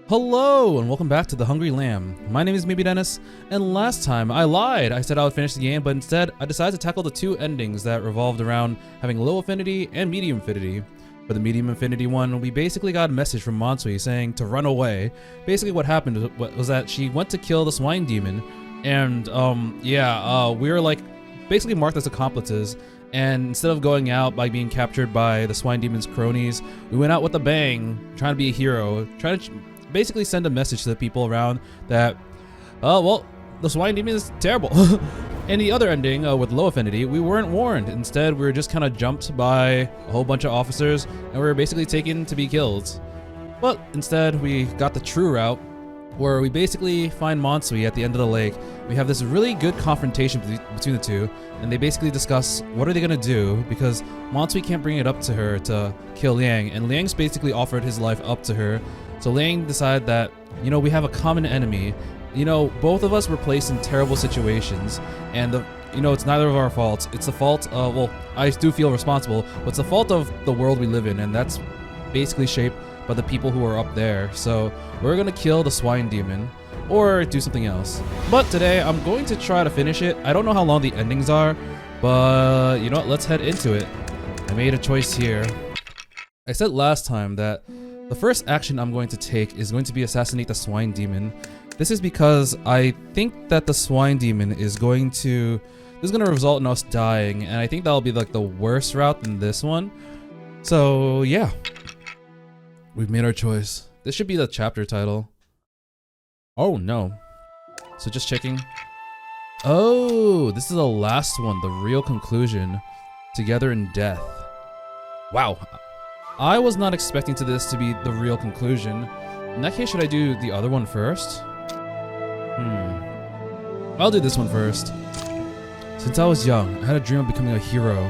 Hello and welcome back to The Hungry Lamb. My name is Ming Dynasty, and last time I lied. I said I would finish the game, but instead I decided to tackle the two endings that revolved around having low affinity and medium affinity. For the medium affinity one, we basically got a message from Mansui saying to run away. Basically what happened was that she went to kill the Swine demon, and we were like basically marked as accomplices. And instead of going out by being captured by the Swine demon's cronies, we went out with a bang, trying to be a hero, trying to basically send a message to the people around that, the Swine demon is terrible. In the other ending, with low affinity, we weren't warned. Instead, we were just kind of jumped by a whole bunch of officers, and we were basically taken to be killed. But instead, we got the true route, where we basically find Mansui at the end of the lake. We have this really good confrontation between the two, and they basically discuss what are they gonna do, because Mansui can't bring it up to her to kill Liang, and Liang's basically offered his life up to her. So Liang decided that, we have a common enemy. Both of us were placed in terrible situations, and it's neither of our faults. It's the fault of, I do feel responsible, but it's the fault of the world we live in, and that's basically shaped by the people who are up there. So we're gonna kill the Swine demon, or do something else. But today, I'm going to try to finish it. I don't know how long the endings are, but you know what, let's head into it. I made a choice here. I said last time that the first action I'm going to take is going to be assassinate the Swine demon. This is because I think that the Swine demon is going to result in us dying, and I think that'll be like the worst route than this one. So yeah, we've made our choice. This should be the chapter title. Oh no. So just checking. Oh, this is the last one, the real conclusion. Together in death. Wow. I was not expecting this to be the real conclusion. In that case, should I do the other one first? I'll do this one first. Since I was young, I had a dream of becoming a hero.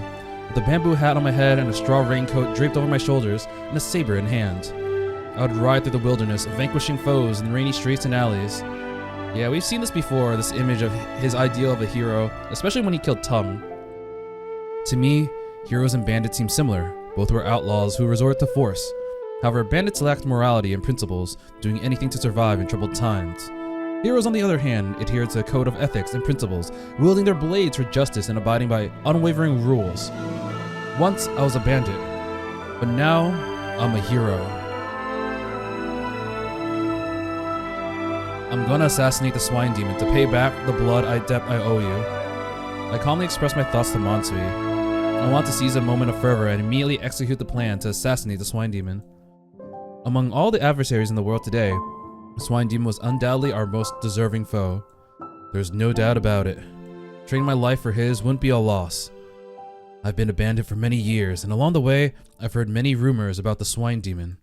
With a bamboo hat on my head and a straw raincoat draped over my shoulders and a saber in hand. I would ride through the wilderness, vanquishing foes in the rainy streets and alleys. Yeah, we've seen this before, this image of his ideal of a hero, especially when he killed Tum. To me, heroes and bandits seem similar. Both were outlaws who resorted to force. However, bandits lacked morality and principles, doing anything to survive in troubled times. Heroes, on the other hand, adhered to a code of ethics and principles, wielding their blades for justice and abiding by unwavering rules. Once, I was a bandit, but now, I'm a hero. I'm gonna assassinate the Swine demon to pay back the blood debt I owe you. I calmly expressed my thoughts to Mansui. I want to seize a moment of fervor and immediately execute the plan to assassinate the Swine demon. Among all the adversaries in the world today, the Swine demon was undoubtedly our most deserving foe. There's no doubt about it. Trading my life for his wouldn't be a loss. I've been a bandit for many years, and along the way, I've heard many rumors about the Swine demon.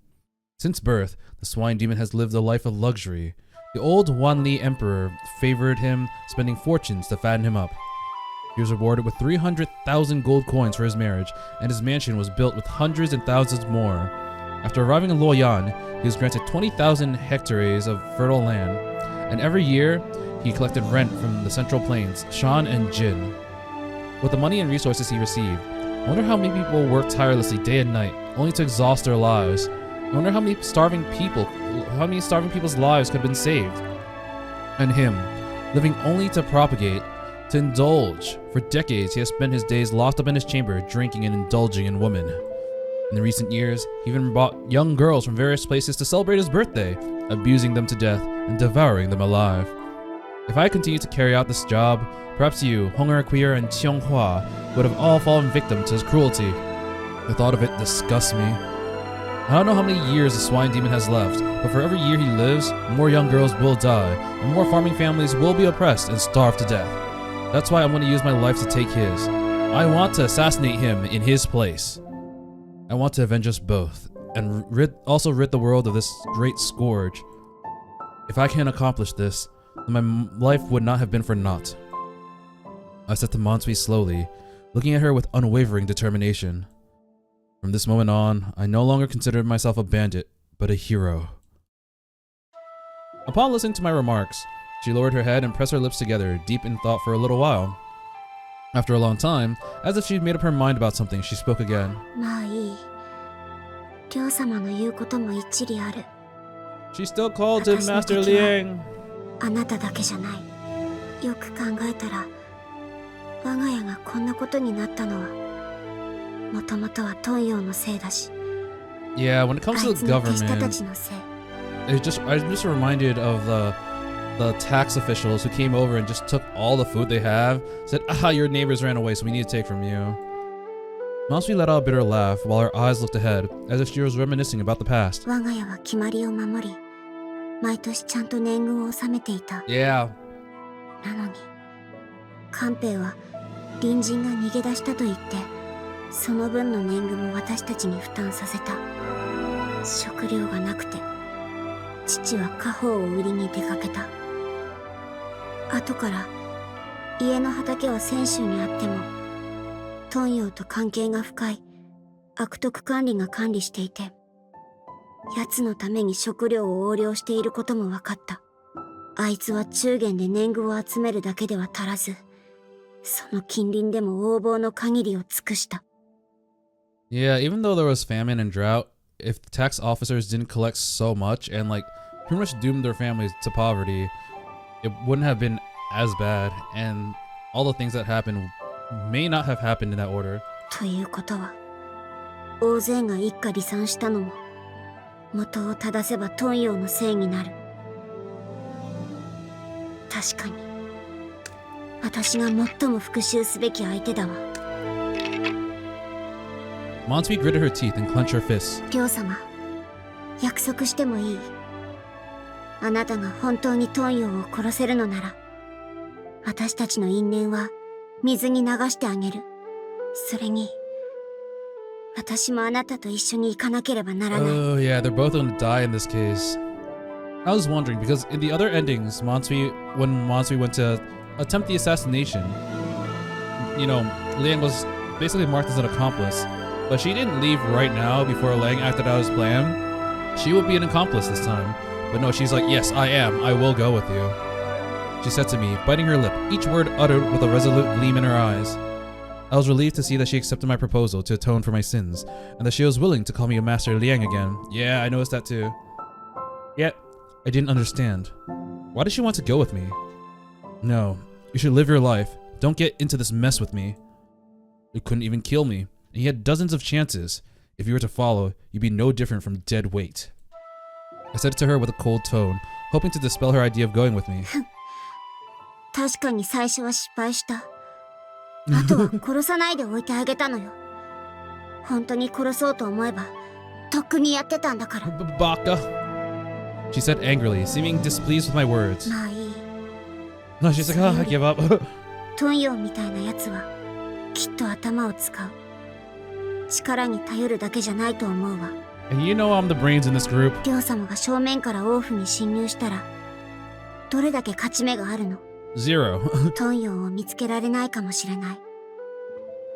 Since birth, the Swine demon has lived a life of luxury. The old Wanli emperor favored him, spending fortunes to fatten him up. He was rewarded with 300,000 gold coins for his marriage, and his mansion was built with hundreds and thousands more. After arriving in Luoyang, he was granted 20,000 hectares of fertile land, and every year, he collected rent from the Central Plains, Shan and Jin. With the money and resources he received, I wonder how many people worked tirelessly day and night, only to exhaust their lives. I wonder how many starving people's lives could have been saved. And him, living only to propagate, to indulge. For decades, he has spent his days locked up in his chamber, drinking and indulging in women. In the recent years, he even brought young girls from various places to celebrate his birthday, abusing them to death and devouring them alive. If I continued to carry out this job, perhaps you, Honger Queer and Qianghua, would have all fallen victim to his cruelty. The thought of it disgusts me. I don't know how many years the Swine demon has left, but for every year he lives, more young girls will die, and more farming families will be oppressed and starved to death. That's why I'm going to use my life to take his. I want to assassinate him in his place. I want to avenge us both, and also rid the world of this great scourge. If I can accomplish this, then my life would not have been for naught. I said to Mansui slowly, looking at her with unwavering determination. From this moment on, I no longer considered myself a bandit, but a hero. Upon listening to my remarks, she lowered her head and pressed her lips together, deep in thought for a little while. After a long time, as if she'd made up her mind about something, she spoke again. She still called him Master Liang. あなただけじゃない。よく考えたら、我が家がこんなことになったのは、もともとはトンヨウのせいだし。Yeah, when it comes to the government, I'm just reminded of the tax officials who came over and just took all the food they have, said, your neighbors ran away, so we need to take from you. Matsui let out a bitter laugh while her eyes looked ahead, as if she was reminiscing about the past. 我が家は決まりを守り、毎年ちゃんと年貢を納めていた。Yeah. なのに、官兵衛は隣人が逃げ出したと言って、その分の年貢も私たちに負担させた。食料がなくて、父は家宝を売りに出かけた。後から家の畑は泉州にあっても、トンヨウと関係が深い悪徳管理が管理していて、奴のために食料を横領していることも分かった。あいつは中原で年貢を集めるだけでは足らず、その近隣でも横暴の限りを尽くした。Yeah, even though there was famine and drought, if the tax officers didn't collect so much and pretty much doomed their families to poverty, it wouldn't have been as bad, and all the things that happened may not have happened in that order. ということは、大勢が一家離散したのも、元を正せばトンヨウのせいになる。確かに、私が最も復讐すべき相手だわ。Matsui gritted her teeth and clenched her fists. 両様、約束してもいい？あなたが本当にトンヨウを殺せるのなら、私たちの因縁は水に流してあげる。それに、私もあなたと一緒に行かなければならない。Oh yeah, they're both gonna die in this case. I was wondering because in the other endings, when Matsui went to attempt the assassination, Liang was basically marked as an accomplice, but she didn't leave right now before Liang acted out his plan. She would be an accomplice this time, but no, she's like, yes, I am. I will go with you. She said to me, biting her lip, each word uttered with a resolute gleam in her eyes. I was relieved to see that she accepted my proposal to atone for my sins, and that she was willing to call me a Master Liang again. Yeah, I noticed that too. Yet, I didn't understand. Why did she want to go with me? No, you should live your life. Don't get into this mess with me. You couldn't even kill me, and you had dozens of chances. If you were to follow, you'd be no different from dead weight. I said it to her with a cold tone, hoping to dispel her idea of going with me. 確かに最初は失敗した。あとは殺さないでおいてあげたのよ。本当に殺そうと思えば、とっくにやってたんだから。Baka, she said angrily, seeming displeased with my words. まあいい。No, she's like, I give up. トンヨウみたいなやつは、きっと頭を使う。力に頼るだけじゃないと思うわ。And you know I'm the brains in this group. 両様が正面から王府に侵入したら、どれだけ勝ち目があるの？0. トンヨウを見つけられないかもしれない。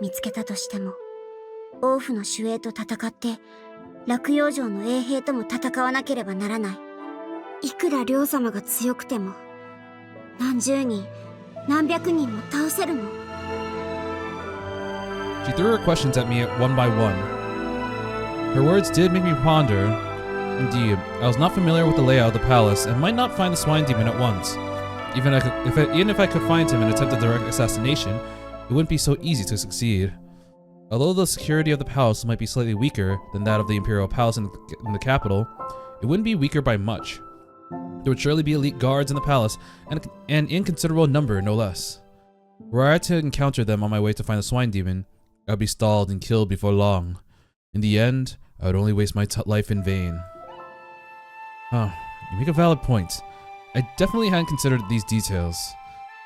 見つけたとしても、王府の守衛と戦って、落葉城の衛兵とも戦わなければならない。いくら両様が強くても、何十人、何百人も倒せるの？ She threw her questions at me one by one. Her words did make me ponder. Indeed, I was not familiar with the layout of the palace and might not find the Swine demon at once. Even if I could find him and attempt a direct assassination, it wouldn't be so easy to succeed. Although the security of the palace might be slightly weaker than that of the Imperial Palace in the capital, it wouldn't be weaker by much. There would surely be elite guards in the palace, and in considerable number, no less. Were I to encounter them on my way to find the Swine demon, I would be stalled and killed before long. In the end, I would only waste my life in vain. Oh, you make a valid point. I definitely hadn't considered these details.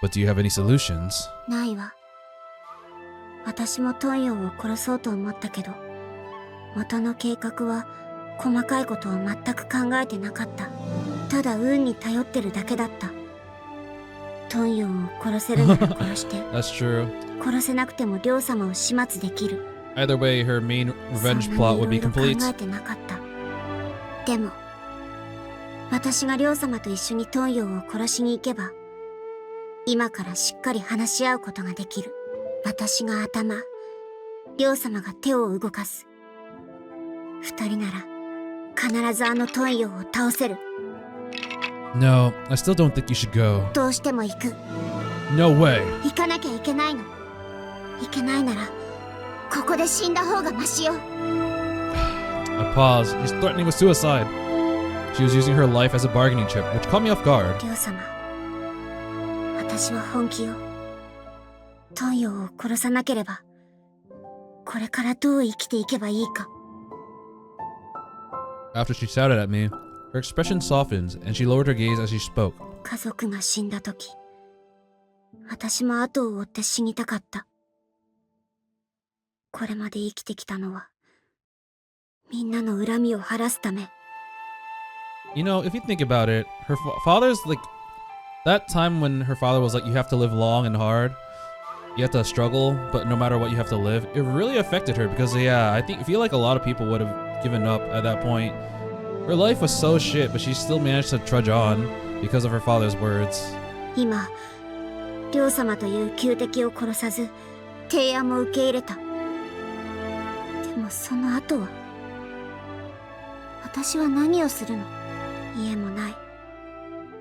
But do you have any solutions? ないわ。私もトンヨウを殺そうと思ったけど、元の計画は細かいことを全く考えてなかった。ただ運に頼ってるだけだった。トンヨウを殺せるなら殺して。That's true. 殺せなくても両様を始末できる。Either way, her main revenge plot would be complete. 考えてなかった。でも、私が両様と一緒にトンヨウを殺しに行けば、今からしっかり話し合うことができる。私が頭、両様が手を動かす。二人なら必ずあのトンヨウを倒せる。No, I still don't think you should go. どうしても行く。 No way. 行かなきゃいけないの。行けないならここで死んだ方がマシよ。 I paused. She's threatening with suicide. She was using her life as a bargaining chip, which caught me off guard. リョウ様、私は本気よ。トンヨを殺さなければこれからどう生きていけばいいか。 After she shouted at me, her expression softens and she lowered her gaze as she spoke. 家族が死んだ時、私も後を追って死にたかった。これまで生きてきたのはみんなの恨みを晴らすため。 You know, if you think about it, her father's like that time when her father was like, you have to live long and hard. You have to struggle, but no matter what, you have to live. It really affected her because, yeah, I feel like a lot of people would have given up at that point. Her life was so shit, but she still managed to trudge on because of her father's words. 今、リョウ様という旧敵を殺さず、提案も受け入れた。でもその後は、私は何をするの？家もない。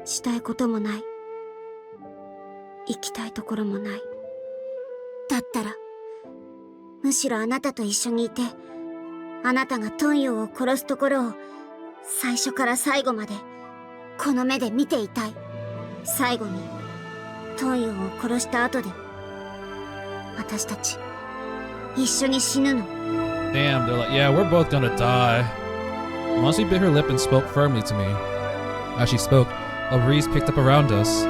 したいこともない。行きたいところもない。だったら、むしろあなたと一緒にいて、あなたがトンヨを殺すところを、最初から最後まで、この目で見ていたい。最後に、トンヨを殺した後で、私たち、一緒に死ぬの。 Damn, they're like, yeah, we're both gonna die. Monsi bit her lip and spoke firmly to me. As she spoke, a breeze picked up around us.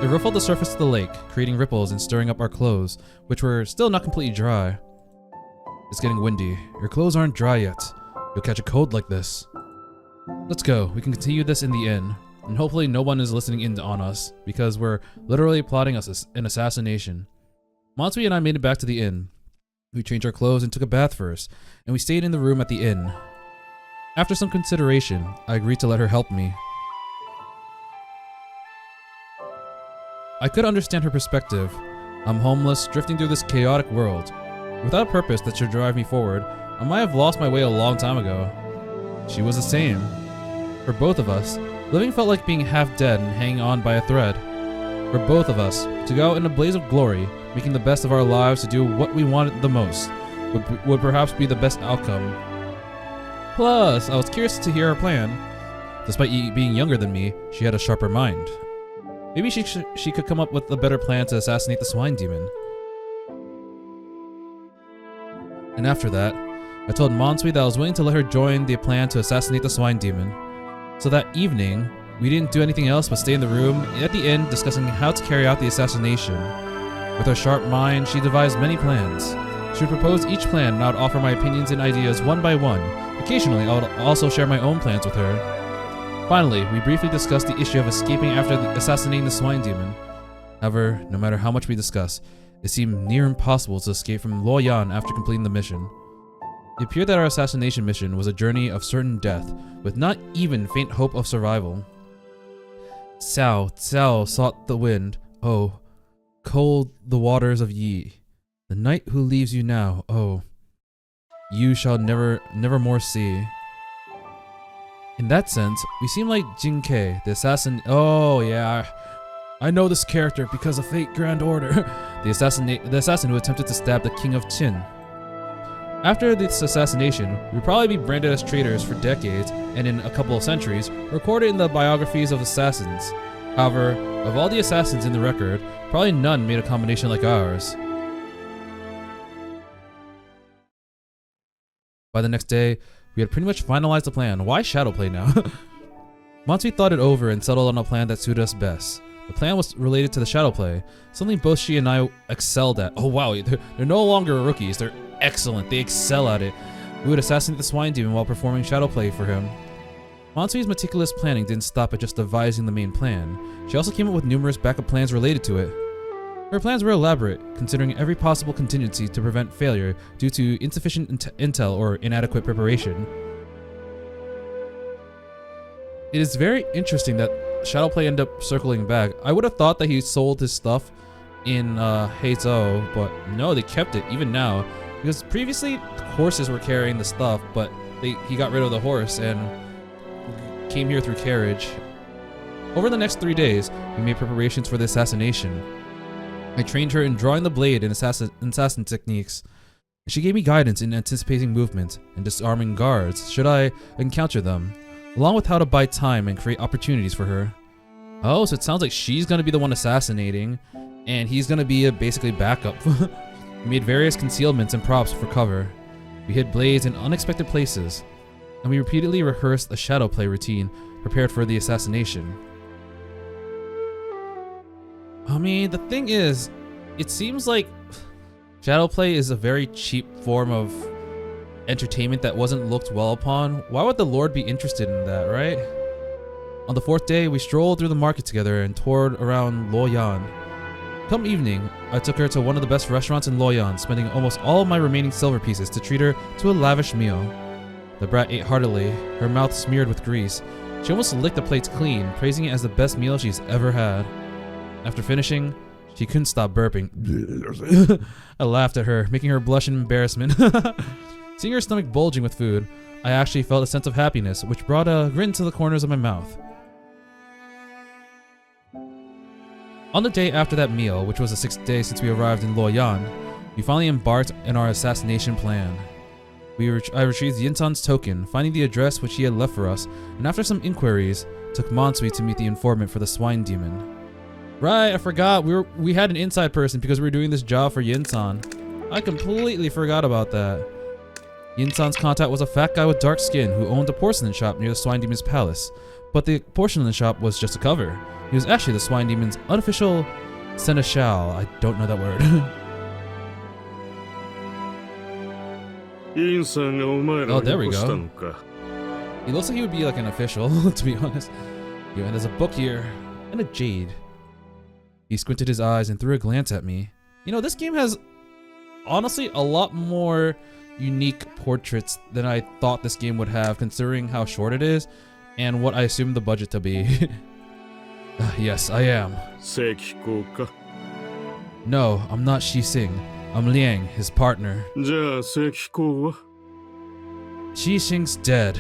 It ruffled the surface of the lake, creating ripples and stirring up our clothes, which were still not completely dry. It's getting windy. Your clothes aren't dry yet. You'll catch a cold like this. Let's go. We can continue this in the inn. And hopefully no one is listening in on us, because we're literally plotting an assassination. Matsui and I made it back to the inn. We changed our clothes and took a bath first, and we stayed in the room at the inn. After some consideration, I agreed to let her help me. I could understand her perspective. I'm homeless, drifting through this chaotic world. Without a purpose that should drive me forward, I might have lost my way a long time ago. She was the same. For both of us, living felt like being half dead and hanging on by a thread. For both of us, to go out in a blaze of glory, making the best of our lives to do what we wanted the most, would perhaps be the best outcome. Plus, I was curious to hear her plan. Despite being younger than me, she had a sharper mind. Maybe she could come up with a better plan to assassinate the Swine demon. And after that, I told Mansui that I was willing to let her join the plan to assassinate the Swine demon. So that evening, we didn't do anything else but stay in the room at the inn discussing how to carry out the assassination. With her sharp mind, she devised many plans. She would propose each plan and I would offer my opinions and ideas one by one. Occasionally, I would also share my own plans with her. Finally, we briefly discussed the issue of escaping after assassinating the Swine demon. However, no matter how much we discussed, it seemed near impossible to escape from Luoyang after completing the mission. It appeared that our assassination mission was a journey of certain death, with not even faint hope of survival. Cao sought the wind, oh, cold the waters of Yi. The knight who leaves you now, oh, you shall never more see. In that sense, we seem like Jin Kei, the assassin. Oh yeah, I know this character because of Fate Grand Order, the assassin who attempted to stab the King of Qin. After this assassination, we'd probably be branded as traitors for decades, and in a couple of centuries, recorded in the biographies of assassins. However, of all the assassins in the record, probably none made a combination like ours. By the next day, we had pretty much finalized the plan. Why shadowplay now? Once we thought it over and settled on a plan that suited us best. The plan was related to the shadowplay, something both she and I excelled at. Oh wow, they're no longer rookies, they're excellent, they excel at it. We would assassinate the Swine demon while performing shadowplay for him. Mansui's meticulous planning didn't stop at just devising the main plan. She also came up with numerous backup plans related to it. Her plans were elaborate, considering every possible contingency to prevent failure due to insufficient intel or inadequate preparation. It is very interesting that Shadowplay ended up circling back. I would have thought that he sold his stuff in Heizhou, but no, they kept it even now. Because previously, horses were carrying the stuff, but he got rid of the horse and came here through carriage. Over the next 3 days, we made preparations for the assassination. I trained her in drawing the blade and assassin techniques. She gave me guidance in anticipating movement and disarming guards should I encounter them, along with how to buy time and create opportunities for her. Oh, so it sounds like she's gonna be the one assassinating, and he's gonna be a basically backup. We made various concealments and props for cover. We hid blades in unexpected places, and we repeatedly rehearsed a shadow play routine prepared for the assassination. I mean, the thing is, it seems like shadow play is a very cheap form of entertainment that wasn't looked well upon. Why would the Lord be interested in that, right? On the 4th day, we strolled through the market together and toured around Luoyang. Come evening, I took her to one of the best restaurants in Luoyang, spending almost all of my remaining silver pieces to treat her to a lavish meal. The brat ate heartily, her mouth smeared with grease. She almost licked the plates clean, praising it as the best meal she's ever had. After finishing, she couldn't stop burping. I laughed at her, making her blush in embarrassment. Seeing her stomach bulging with food, I actually felt a sense of happiness, which brought a grin to the corners of my mouth. On the day after that meal, which was the 6th day since we arrived in Luoyang, we finally embarked on our assassination plan. I retrieved Yinsan's token, finding the address which he had left for us, and after some inquiries, took Mansui to meet the informant for the swine demon. Right, I forgot, we had an inside person because we were doing this job for Yinsan. I completely forgot about that. Yinsan's contact was a fat guy with dark skin who owned a porcelain shop near the swine demon's palace, but the porcelain shop was just a cover. He was actually the swine demon's unofficial seneschal. I don't know that word. Oh, there we go. He looks like he would be like an official, to be honest. Yeah, and there's a book here, and a jade. He squinted his eyes and threw a glance at me. You know, this game has, honestly, a lot more unique portraits than I thought this game would have, considering how short it is, and what I assumed the budget to be. Yes, I am. No, I'm not Shi Xing. I'm Liang, his partner. Shi Xing's dead.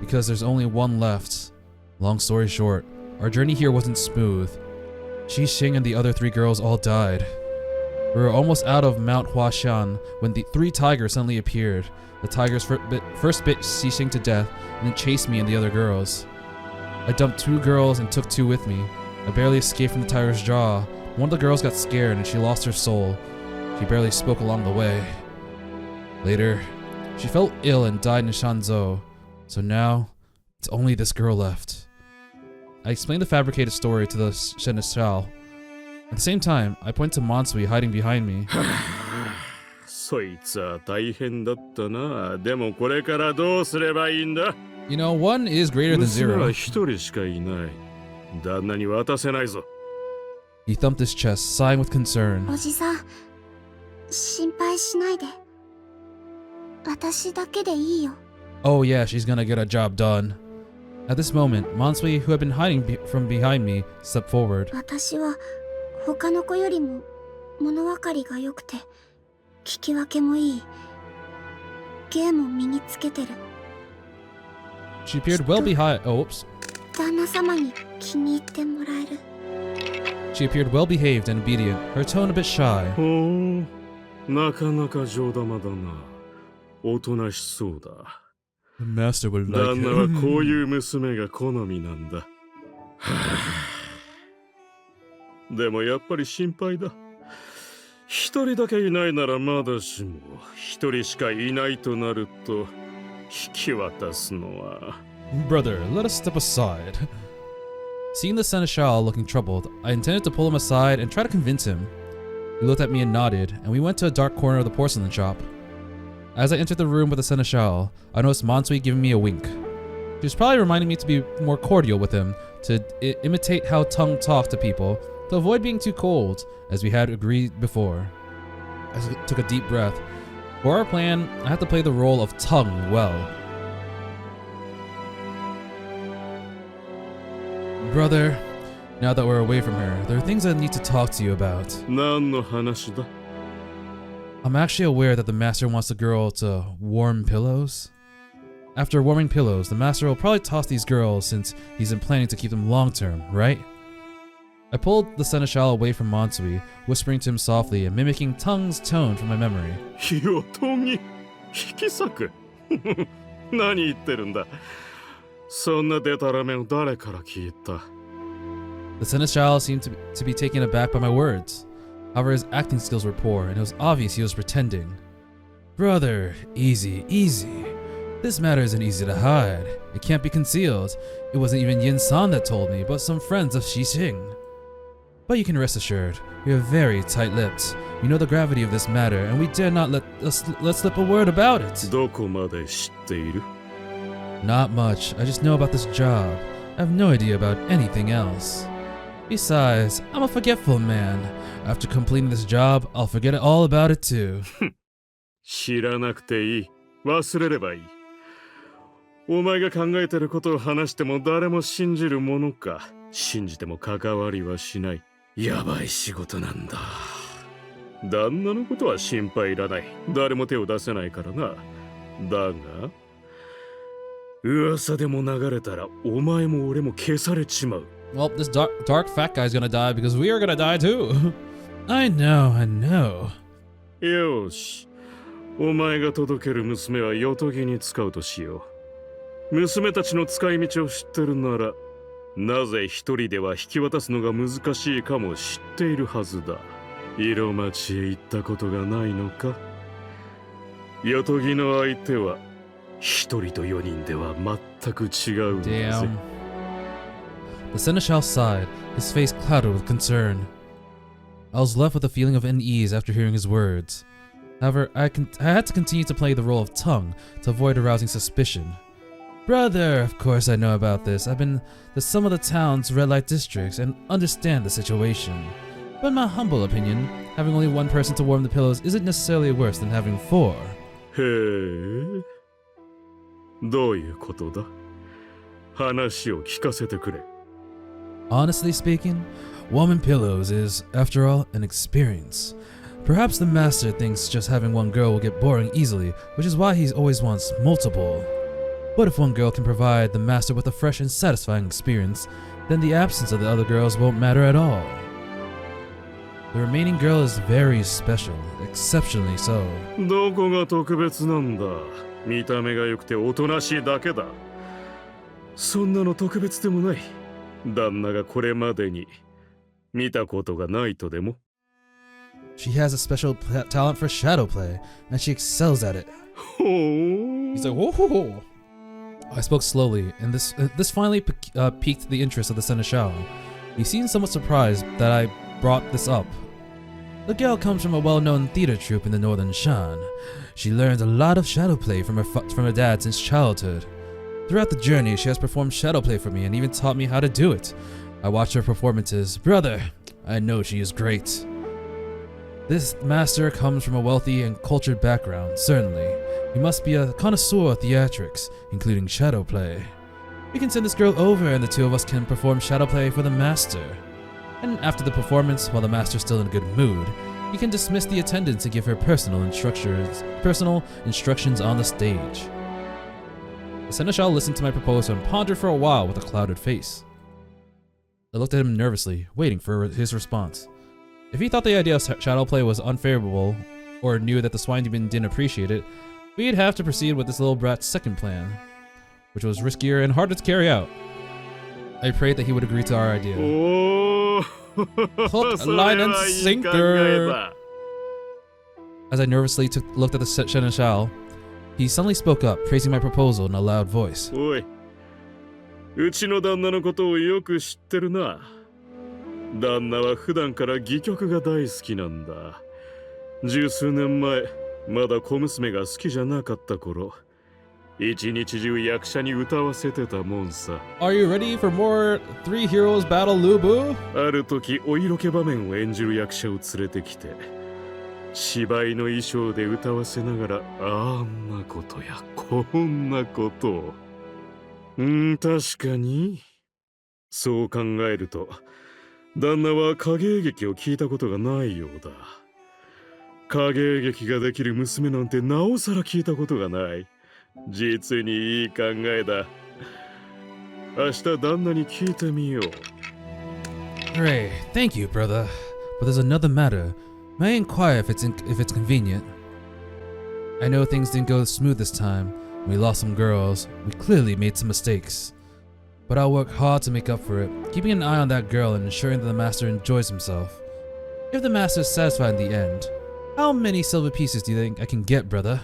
Because there's only one left. Long story short, our journey here wasn't smooth. Shi Xing and the other 3 girls all died. We were almost out of Mount Huashan when the 3 tigers suddenly appeared. The tigers first bit Shi Xing to death and then chased me and the other girls. I dumped 2 girls and took 2 with me. I barely escaped from the tiger's jaw. One of the girls got scared and she lost her soul. She barely spoke along the way. Later, she fell ill and died in Shanzhou. So now, it's only this girl left. I explained the fabricated story to the seneschal. At the same time, I point to Mansui hiding behind me. You know, 1 is greater than 0. He thumped his chest, sighing with concern. Oh yeah, she's gonna get a job done. At this moment, Mansui, who had been hiding from behind me, stepped forward. She appeared well behind. Oh, oops. She appeared well behaved and obedient, her tone a bit shy. The master will like him. でもやっぱり心配だ。一人だけいないならまだしも、一人しかいないとなると引き渡すのは。Brother, let us step aside. Seeing the seneschal looking troubled, I intended to pull him aside and try to convince him. He looked at me and nodded, and we went to a dark corner of the porcelain shop. As I entered the room with the seneschal, I noticed Mansui giving me a wink. She was probably reminding me to be more cordial with him, to imitate how Tongue talked to people, to avoid being too cold, as we had agreed before. I took a deep breath. For our plan, I had to play the role of Tongue well. Brother, now that we're away from her, there are things I need to talk to you about. 何の話だ? I'm actually aware that the master wants the girl to warm pillows. After warming pillows, the master will probably toss these girls since he's been planning to keep them long term, right? I pulled the seneschal away from Mansui, whispering to him softly and mimicking Tung's tone from my memory. よとぎ引き裂く何言ってるんだそんなデタラメを誰から聞いた The seneschal seemed to be taken aback by my words. However, his acting skills were poor, and it was obvious he was pretending. Brother, easy, easy. This matter isn't easy to hide. It can't be concealed. It wasn't even Yin San that told me, but some friends of Xixing. But you can rest assured, we are very tight-lipped. We know the gravity of this matter, and we dare not let slip a word about it. どこまで知っている Not much. I just know about this job. I have no idea about anything else. Besides, I'm a forgetful man. After completing this job, I'll forget all about it too. 知らなくていい忘れればいいお前が考えてることを話しても誰も信じるものか信じても関わりはしないやばい仕事なんだ旦那のことは心配いらない誰も手を出せないからなだが噂でも流れたらお前も俺も消されちまう Well, this dark fat guy's gonna die because we are gonna die too. I know. よしお前が届ける娘はヨトギに使うとしよう娘たちの使い道を知ってるならなぜ一人では引き渡すのが難しいかも知っているはずだ色町へ行ったことがないのかヨトギの相手は一人と四人では全く違うんだぜ Damn. The seneschal sighed, his face clouded with concern. I was left with a feeling of unease after hearing his words. However, I had to continue to play the role of Tung to avoid arousing suspicion. Brother, of course I know about this. I've been to some of the town's red light districts and understand the situation. But in my humble opinion, having only one person to warm the pillows isn't necessarily worse than having four. へえどういうことだ話を聞かせてくれ Honestly speaking, warming pillows is, after all, an experience. Perhaps the master thinks just having one girl will get boring easily, which is why he always wants multiple. But if one girl can provide the master with a fresh and satisfying experience, then the absence of the other girls won't matter at all. The remaining girl is very special, exceptionally so. どこが特別なんだ見た目が良くておとなしいだけだそんなの特別でもない旦那がこれまでに見たことがないとでも She has a special talent for shadow play, and she excels at it. ほう He's like, whoa. I spoke slowly, and this finally piqued the interest of the seneschal. He seemed somewhat surprised that I brought this up. The girl comes from a well-known theater troupe in the northern Shan. She learns a lot of shadow play from her dad since childhood. Throughout the journey, she has performed shadow play for me and even taught me how to do it. I watched her performances. Brother, I know she is great. This master comes from a wealthy and cultured background, certainly. He must be a connoisseur of theatrics, including shadow play. We can send this girl over and the two of us can perform shadow play for the master. And after the performance, while the master's still in a good mood, he can dismiss the attendants and give her personal instructions on the stage. The seneschal listened to my proposal and pondered for a while with a clouded face. I looked at him nervously, waiting for his response. If he thought the idea of shadow play was unfavorable, or knew that the swine demon didn't appreciate it, we'd have to proceed with this little brat's second plan, which was riskier and harder to carry out. I prayed that he would agree to our idea. Oh, Hook, line, and sinker. As I nervously looked at the seneschal, he suddenly spoke up, praising my proposal in a loud voice. おい、うちの旦那のことをよく知ってるな。旦那は普段から戯曲が大好きなんだ。十数年前、まだ小娘が好きじゃなかった頃、一日中役者に歌わせてたもんさ。Are you ready for more Three Heroes Battle, Lubu? ある時、お色気場面を演じる役者を連れてきて、芝居の衣装で歌わせながら、あんなことやこんなことを。確かに。そう考えると、旦那は影絵劇を聞いたことがないようだ。影絵劇ができる娘なんてなおさら聞いたことがない。実にいい考えだ。明日旦那に聞いてみよう。Great, thank you, brother. But there's another matter. May I inquire if it's convenient? I know things didn't go smooth this time. We lost some girls. We clearly made some mistakes. But I'll work hard to make up for it, keeping an eye on that girl and ensuring that the master enjoys himself. If the master is satisfied in the end, how many silver pieces do you think I can get, brother?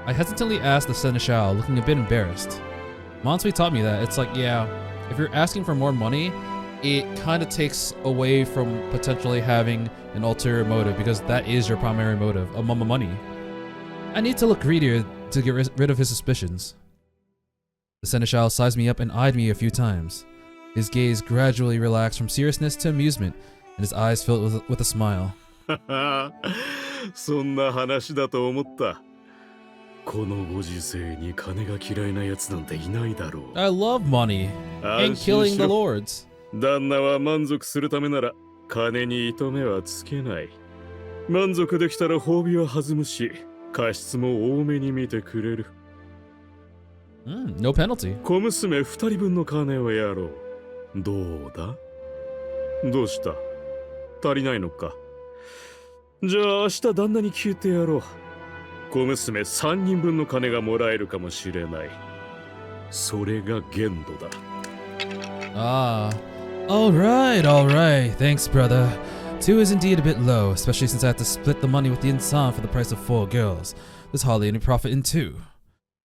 I hesitantly asked the seneschal, looking a bit embarrassed. Mansui taught me that it's like, yeah, if you're asking for more money, it kind of takes away from potentially having an ulterior motive, because that is your primary motive, money. I need to look greedier to get rid of his suspicions. The seneschal sized me up and eyed me a few times. His gaze gradually relaxed from seriousness to amusement, and his eyes filled with a smile. そんな話だと思った。このご時世に金が嫌いなやつなんていないだろう。I love money and killing the lords. 旦那は満足するためなら金に糸目はつけない。満足できたら褒美は弾むし、過失も多めに見てくれる。No penalty. 小娘2人分の金をやろう。どうだ？どうした？足りないのか？じゃあ明日旦那に聞いてやろう。小娘3人分の金がもらえるかもしれない。それが限度だ。Ah. Alright. Thanks, brother. 2 is indeed a bit low, especially since I have to split the money with the insan for the price of 4 girls. There's hardly any profit in 2.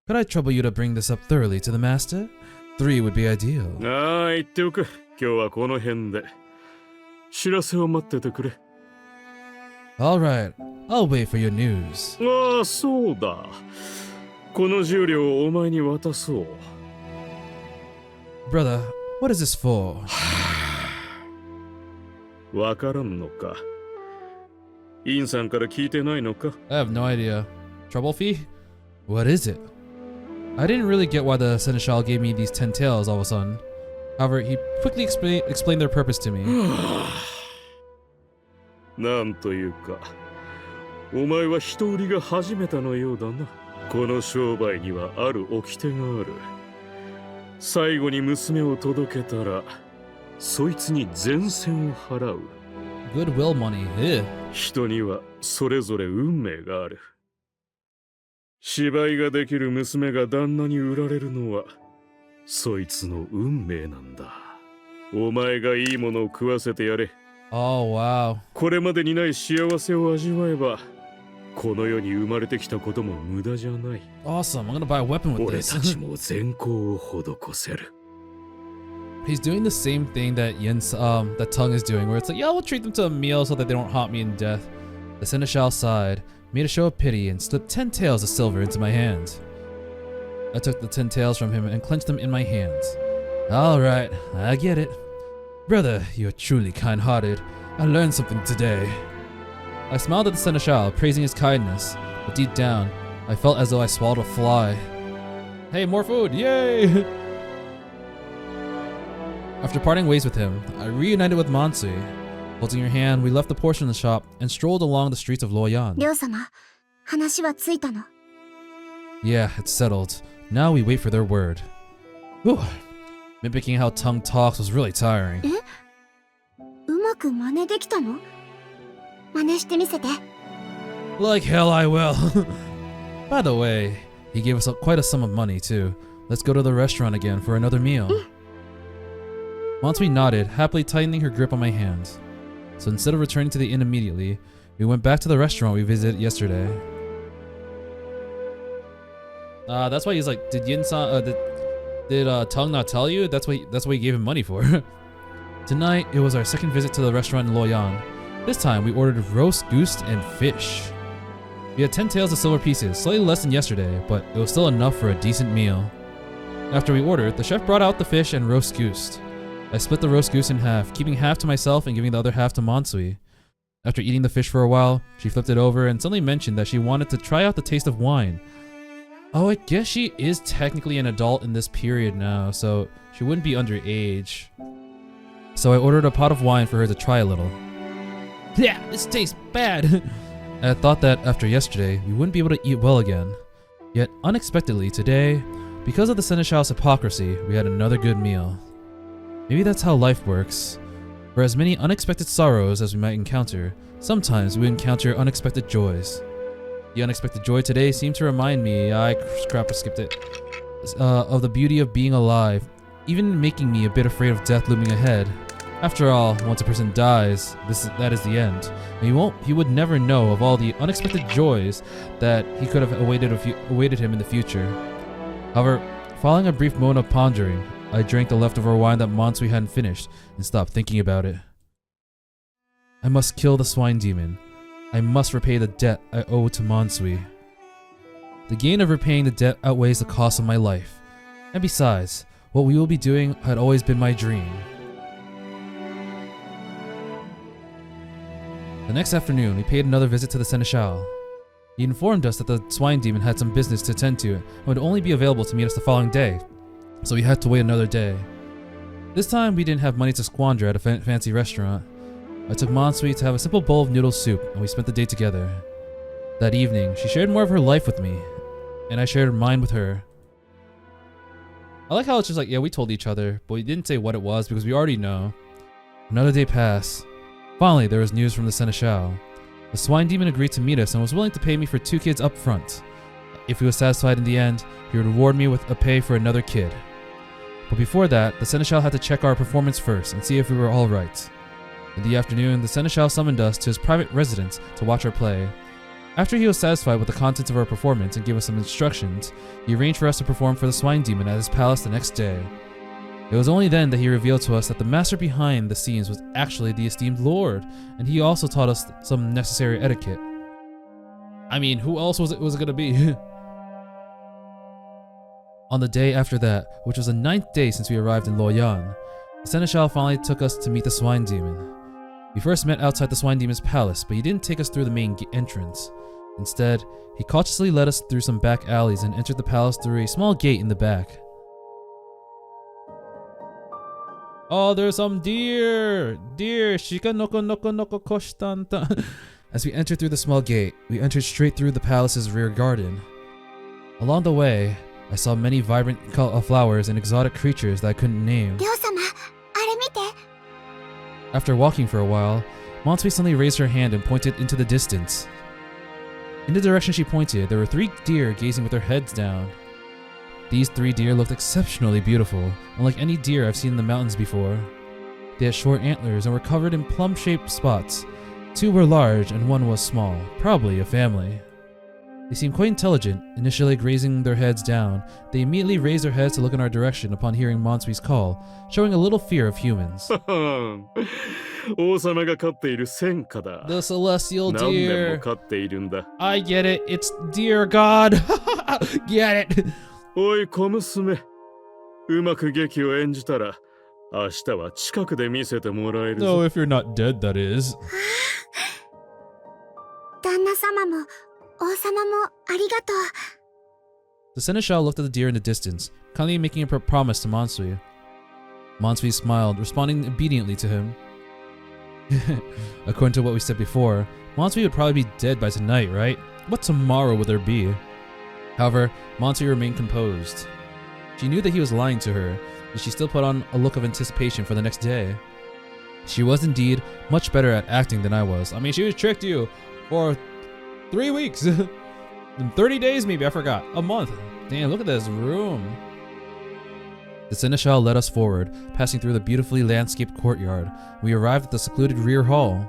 Could I trouble you to bring this up thoroughly to the master? 3 would be ideal. ああ、言っておく。今日はこの辺で。知らせを待っててくれ。Alright, I'll wait for your news. ああ、そうだ。この10両をお前に渡そう。Brother, what is this for? わからんのか。インさんから聞いてないのか。 I have no idea. Trouble fee? What is it? I didn't really get why the seneschal gave me these 10 taels all of a sudden. However, he quickly explained their purpose to me. なんというか、お前は人売りが初めてのようだな。この商売にはある掟がある。最後に娘を届けたら、そいつに善銭を払う。Goodwill money. Ew. 人にはそれぞれ運命がある。芝居ができる娘が旦那に売られるのは、そいつの運命なんだ。お前がいいものを食わせてやれ。Oh, wow. これまでにない幸せを味わえば、この世に生まれてきたことも無駄じゃない。Awesome. I'm gonna buy a weapon with 俺 this. たちも善行を施せる。He's doing the same thing that that Tung is doing, where it's like, yeah, we'll treat them to a meal so that they don't haunt me in death. The seneschal sighed, made a show of pity, and slipped 10 taels of silver into my hands. I took the 10 taels from him and clenched them in my hands. Alright, I get it. Brother, you're truly kind-hearted. I learned something today. I smiled at the seneschal, praising his kindness, but deep down, I felt as though I swallowed a fly. Hey, more food! Yay! After parting ways with him, I reunited with Mansui. Holding her hand, we left the portion of the shop and strolled along the streets of Luoyang. りょう様、話はついたの。Yeah, it's settled. Now we wait for their word. Whew. Mimicking how Tung talks was really tiring. うまく真似できたの？真似してみせて。Like hell I will. By the way, he gave us quite a sum of money too. Let's go to the restaurant again for another meal. Mansui nodded, happily tightening her grip on my hands. So instead of returning to the inn immediately, we went back to the restaurant we visited yesterday. That's why he's like, did Tung not tell you? That's what he gave him money for. Tonight, it was our second visit to the restaurant in Luoyang. This time, we ordered roast goose and fish. We had 10 taels of silver pieces, slightly less than yesterday, but it was still enough for a decent meal. After we ordered, the chef brought out the fish and roast goose. I split the roast goose in half, keeping half to myself and giving the other half to Mansui. After eating the fish for a while, she flipped it over and suddenly mentioned that she wanted to try out the taste of wine. Oh, I guess she is technically an adult in this period now, so she wouldn't be underage. So I ordered a pot of wine for her to try a little. Yeah, this tastes bad. I thought that after yesterday, we wouldn't be able to eat well again. Yet unexpectedly today, because of the Seneschal's hypocrisy, we had another good meal. Maybe that's how life works. For as many unexpected sorrows as we might encounter, sometimes we encounter unexpected joys. The unexpected joy today seemed to remind me, I skipped it, of the beauty of being alive, even making me a bit afraid of death looming ahead. After all, once a person dies, that is the end. And he would never know of all the unexpected joys that he could have awaited him in the future. However, following a brief moment of pondering, I drank the leftover wine that Mansui hadn't finished and stopped thinking about it. I must kill the swine demon. I must repay the debt I owe to Mansui. The gain of repaying the debt outweighs the cost of my life. And besides, what we will be doing had always been my dream. The next afternoon, we paid another visit to the Seneschal. He informed us that the swine demon had some business to attend to and would only be available to meet us the following day, so we had to wait another day. This time, we didn't have money to squander at a fancy restaurant. I took Mansui to have a simple bowl of noodle soup, and we spent the day together. That evening, she shared more of her life with me, and I shared mine with her. I like how it's just like, yeah, we told each other, but we didn't say what it was because we already know. Another day passed. Finally, there was news from the Seneschal. The swine demon agreed to meet us and was willing to pay me for 2 kids up front. If he was satisfied in the end, he would reward me with a pay for another kid. But before that, the Seneschal had to check our performance first and see if we were all right. In the afternoon, the Seneschal summoned us to his private residence to watch our play. After he was satisfied with the contents of our performance and gave us some instructions, he arranged for us to perform for the swine demon at his palace the next day. It was only then that he revealed to us that the master behind the scenes was actually the esteemed lord, and he also taught us some necessary etiquette. I mean, who else was it gonna be? On the day after that, which was the 9th day since we arrived in Luoyang, the Seneschal finally took us to meet the swine demon. We first met outside the swine demon's palace, but he didn't take us through the main entrance. Instead, he cautiously led us through some back alleys and entered the palace through a small gate in the back. Oh, there's some deer! Deer! Shika noko noko noko koshtanta. As we entered through the small gate, we entered straight through the palace's rear garden. Along the way, I saw many vibrant flowers and exotic creatures that I couldn't name. After walking for a while, Mansui suddenly raised her hand and pointed into the distance. In the direction she pointed, there were 3 deer gazing with their heads down. These 3 deer looked exceptionally beautiful, unlike any deer I've seen in the mountains before. They had short antlers and were covered in plum-shaped spots. 2 were large and 1 was small, probably a family. They seemed quite intelligent, initially raising their heads down. They immediately raised their heads to look in our direction upon hearing Mansui's call, showing a little fear of humans. The celestial deer. I get it, it's deer god. Get it. おい小娘、うまく劇を演じたら明日は近くで見せてもらえるぞ。 No, if you're not dead, that is. 旦那様も王様もありがとう。 The Seneschal looked at the deer in the distance, kindly making a promise to Mansui. Mansui smiled, responding obediently to him. According to what we said before, Mansui would probably be dead by tonight, right? What tomorrow would there be? However, Mansui remained composed. She knew that he was lying to her, but she still put on a look of anticipation for the next day. She was indeed much better at acting than I was. I mean, she tricked you for 3 weeks. 30 days maybe, I forgot. A month. Damn, look at this room. The Seneschal led us forward, passing through the beautifully landscaped courtyard. We arrived at the secluded rear hall.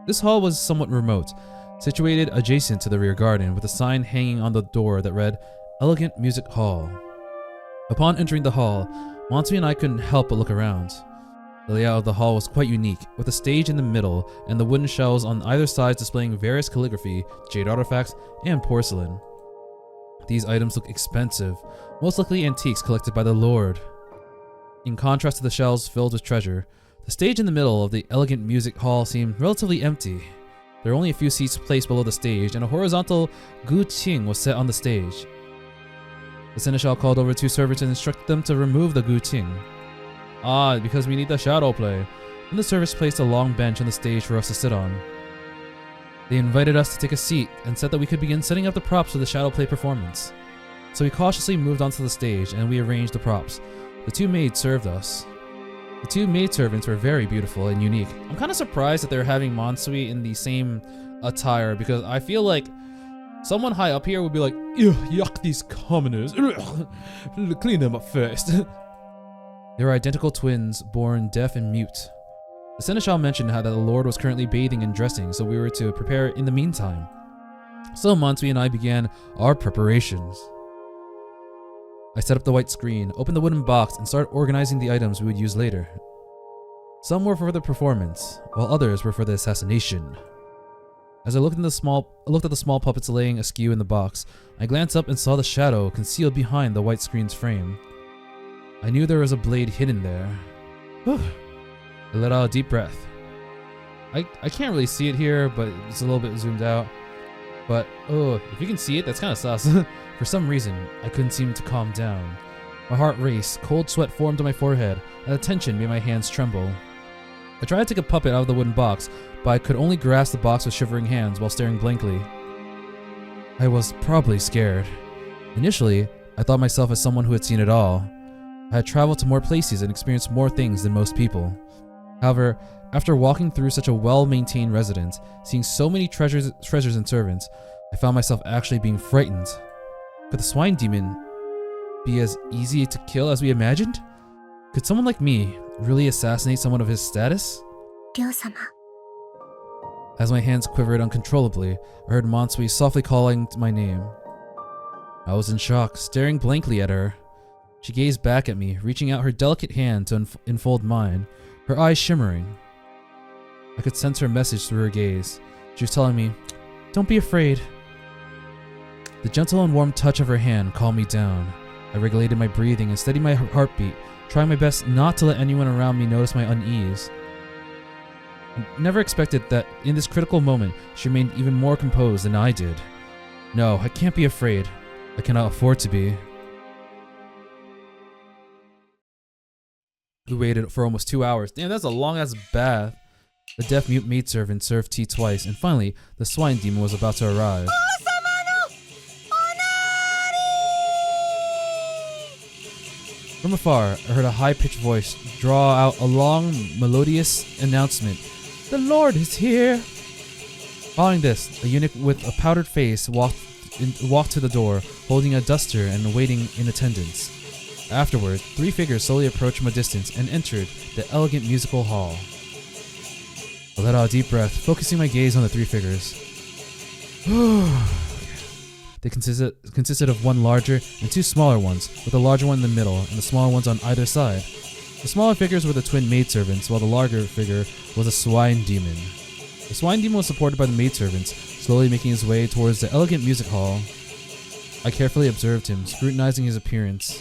This hall was somewhat remote, situated adjacent to the rear garden, with a sign hanging on the door that read, Elegant Music Hall. Upon entering the hall, Mansui and I couldn't help but look around. The layout of the hall was quite unique, with a stage in the middle and the wooden shelves on either side displaying various calligraphy, jade artifacts, and porcelain. These items look expensive, most likely antiques collected by the Lord. In contrast to the shelves filled with treasure, the stage in the middle of the elegant music hall seemed relatively empty. There were only a few seats placed below the stage, and a horizontal gu qing was set on the stage. The Seneschal called over 2 servants and instructed them to remove the gu qing. Ah, because we need the shadow play. Then the servants placed a long bench on the stage for us to sit on. They invited us to take a seat and said that we could begin setting up the props for the shadow play performance. So we cautiously moved onto the stage and we arranged the props. The two maids served us. The two maidservants were very beautiful and unique. I'm kind of surprised that they're having Mansui in the same attire because I feel like someone high up here would be like, "Ew, yuck, these commoners. Clean them up first." They were identical twins, born deaf and mute. The seneschal mentioned how that the lord was currently bathing and dressing, so we were to prepare in the meantime. So Mansui and I began our preparations. I set up the white screen, opened the wooden box, and started organizing the items we would use later. Some were for the performance, while others were for the assassination. As I looked at the small puppets laying askew in the box, I glanced up and saw the shadow concealed behind the white screen's frame. I knew there was a blade hidden there. I let out a deep breath. I can't really see it here, but it's a little bit zoomed out. But, if you can see it, that's kind of sus. For some reason, I couldn't seem to calm down. My heart raced, cold sweat formed on my forehead, and the tension made my hands tremble. I tried to take a puppet out of the wooden box, but I could only grasp the box with shivering hands while staring blankly. I was probably scared. Initially, I thought myself as someone who had seen it all. I had traveled to more places and experienced more things than most people. However, after walking through such a well-maintained residence, seeing so many treasures and servants, I found myself actually being frightened. Could the swine demon be as easy to kill as we imagined? Could someone like me really assassinate someone of his status? りょう様 As my hands quivered uncontrollably, I heard Mansui softly calling my name. I was in shock, staring blankly at her. She gazed back at me, reaching out her delicate hand to enfold mine, her eyes shimmering. I could sense her message through her gaze. She was telling me, "Don't be afraid." The gentle and warm touch of her hand calmed me down. I regulated my breathing and steadied my heartbeat, trying my best not to let anyone around me notice my unease. I never expected that in this critical moment, she remained even more composed than I did. No, I can't be afraid. I cannot afford to be. We waited for almost 2 hours. Damn, that's a long-ass bath. The deaf-mute maidservant served tea twice, and finally, the swine demon was about to arrive. From afar, I heard a high-pitched voice draw out a long, melodious announcement. "The Lord is here!" Following this, a eunuch with a powdered face walked to the door, holding a duster and waiting in attendance. Afterward, 3 figures slowly approached from a distance and entered the elegant musical hall. I let out a deep breath, focusing my gaze on the 3 figures. They consisted of 1 larger and 2 smaller ones, with the larger one in the middle and the smaller ones on either side. The smaller figures were the twin maidservants, while the larger figure was a swine demon. The swine demon was supported by the maidservants, slowly making his way towards the elegant music hall. I carefully observed him, scrutinizing his appearance.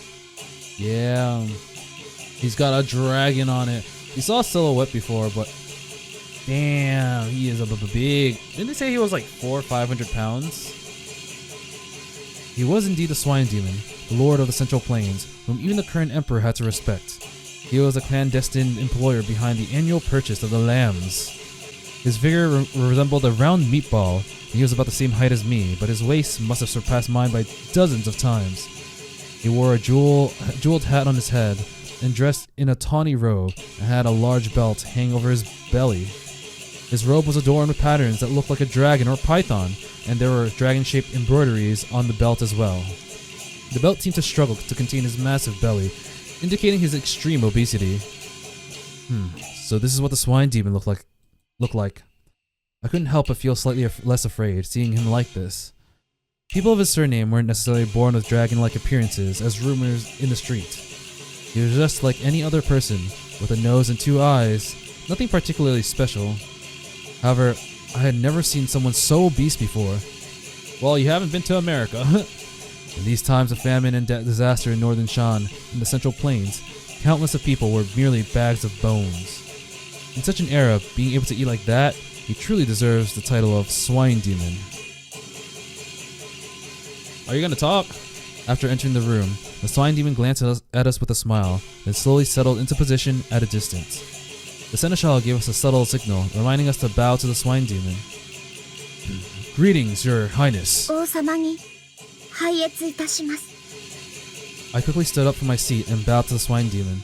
Yeah, he's got a dragon on it. You saw a silhouette before, but damn, he is a big. Didn't they say he was like 400 or 500 pounds? He was indeed a swine demon, the lord of the Central Plains, whom even the current emperor had to respect. He was a clandestine employer behind the annual purchase of the lambs. His figure resembled a round meatball, and he was about the same height as me, but his waist must have surpassed mine by dozens of times. He wore a jeweled hat on his head, and dressed in a tawny robe, and had a large belt hanging over his belly. His robe was adorned with patterns that looked like a dragon or python, and there were dragon-shaped embroideries on the belt as well. The belt seemed to struggle to contain his massive belly, indicating his extreme obesity. So this is what the swine demon looked like. I couldn't help but feel slightly less afraid, seeing him like this. People of his surname weren't necessarily born with dragon-like appearances, as rumors in the street. He was just like any other person, with a nose and 2 eyes, nothing particularly special. However, I had never seen someone so obese before. Well, you haven't been to America. In these times of famine and disaster in northern Shan, in the Central Plains, countless of people were merely bags of bones. In such an era, being able to eat like that, he truly deserves the title of Swine Demon. Are you gonna talk? After entering the room, the swine demon glanced at us with a smile, then slowly settled into position at a distance. The seneschal gave us a subtle signal, reminding us to bow to the swine demon. Greetings, your highness. 王様に拝謁いたします。I quickly stood up from my seat and bowed to the swine demon.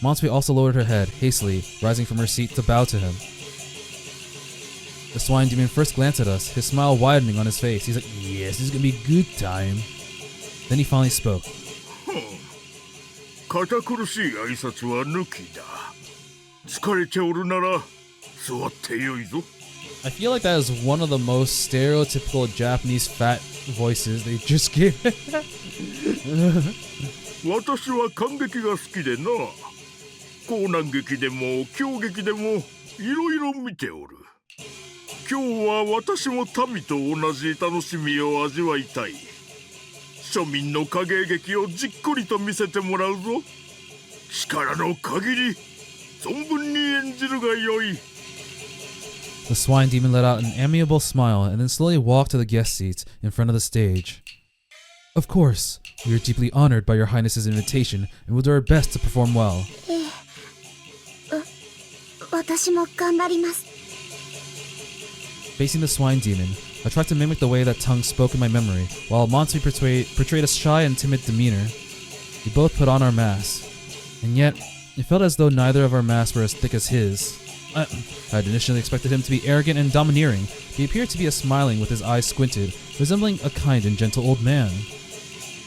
Mansui also lowered her head, hastily, rising from her seat to bow to him. The swine demon first glanced at us, his smile widening on his face. He's like, yes, this is gonna be a good time. Then he finally spoke. 堅苦しい挨拶は抜きだ。疲れておるなら座ってよいぞ。 I feel like that is one of the most stereotypical Japanese fat voices they just gave. 私は感激が好きでな。高難劇でも狂劇でもいろいろ見ておる。今日は私も民と同じ楽しみを味わいたい。庶民の影絵劇をじっくりと見せてもらうぞ。力の限り存分に演じるがよい。 The swine demon let out an amiable smile and then slowly walked to the guest seats in front of the stage. Of course, we are deeply honored by your highness's invitation and will do our best to perform well. 私も頑張ります。 Facing the swine demon, I tried to mimic the way that tongue spoke in my memory, while Mansui portrayed a shy and timid demeanor. We both put on our masks, and yet, it felt as though neither of our masks were as thick as his. I had initially expected him to be arrogant and domineering, but he appeared to be smiling with his eyes squinted, resembling a kind and gentle old man.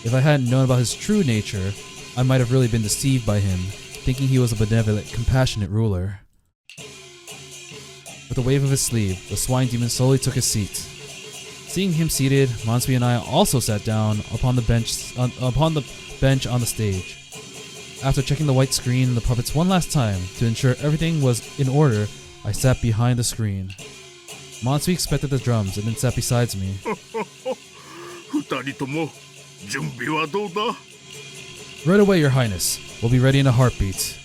If I hadn't known about his true nature, I might have really been deceived by him, thinking he was a benevolent, compassionate ruler. With a wave of his sleeve, the swine demon slowly took his seat. Seeing him seated, Mansui and I also sat down upon the bench on the stage. After checking the white screen and the puppets one last time to ensure everything was in order, I sat behind the screen. Mansui expected the drums and then sat beside me. 二人とも準備はどうだ? Right away, Your Highness. We'll be ready in a heartbeat.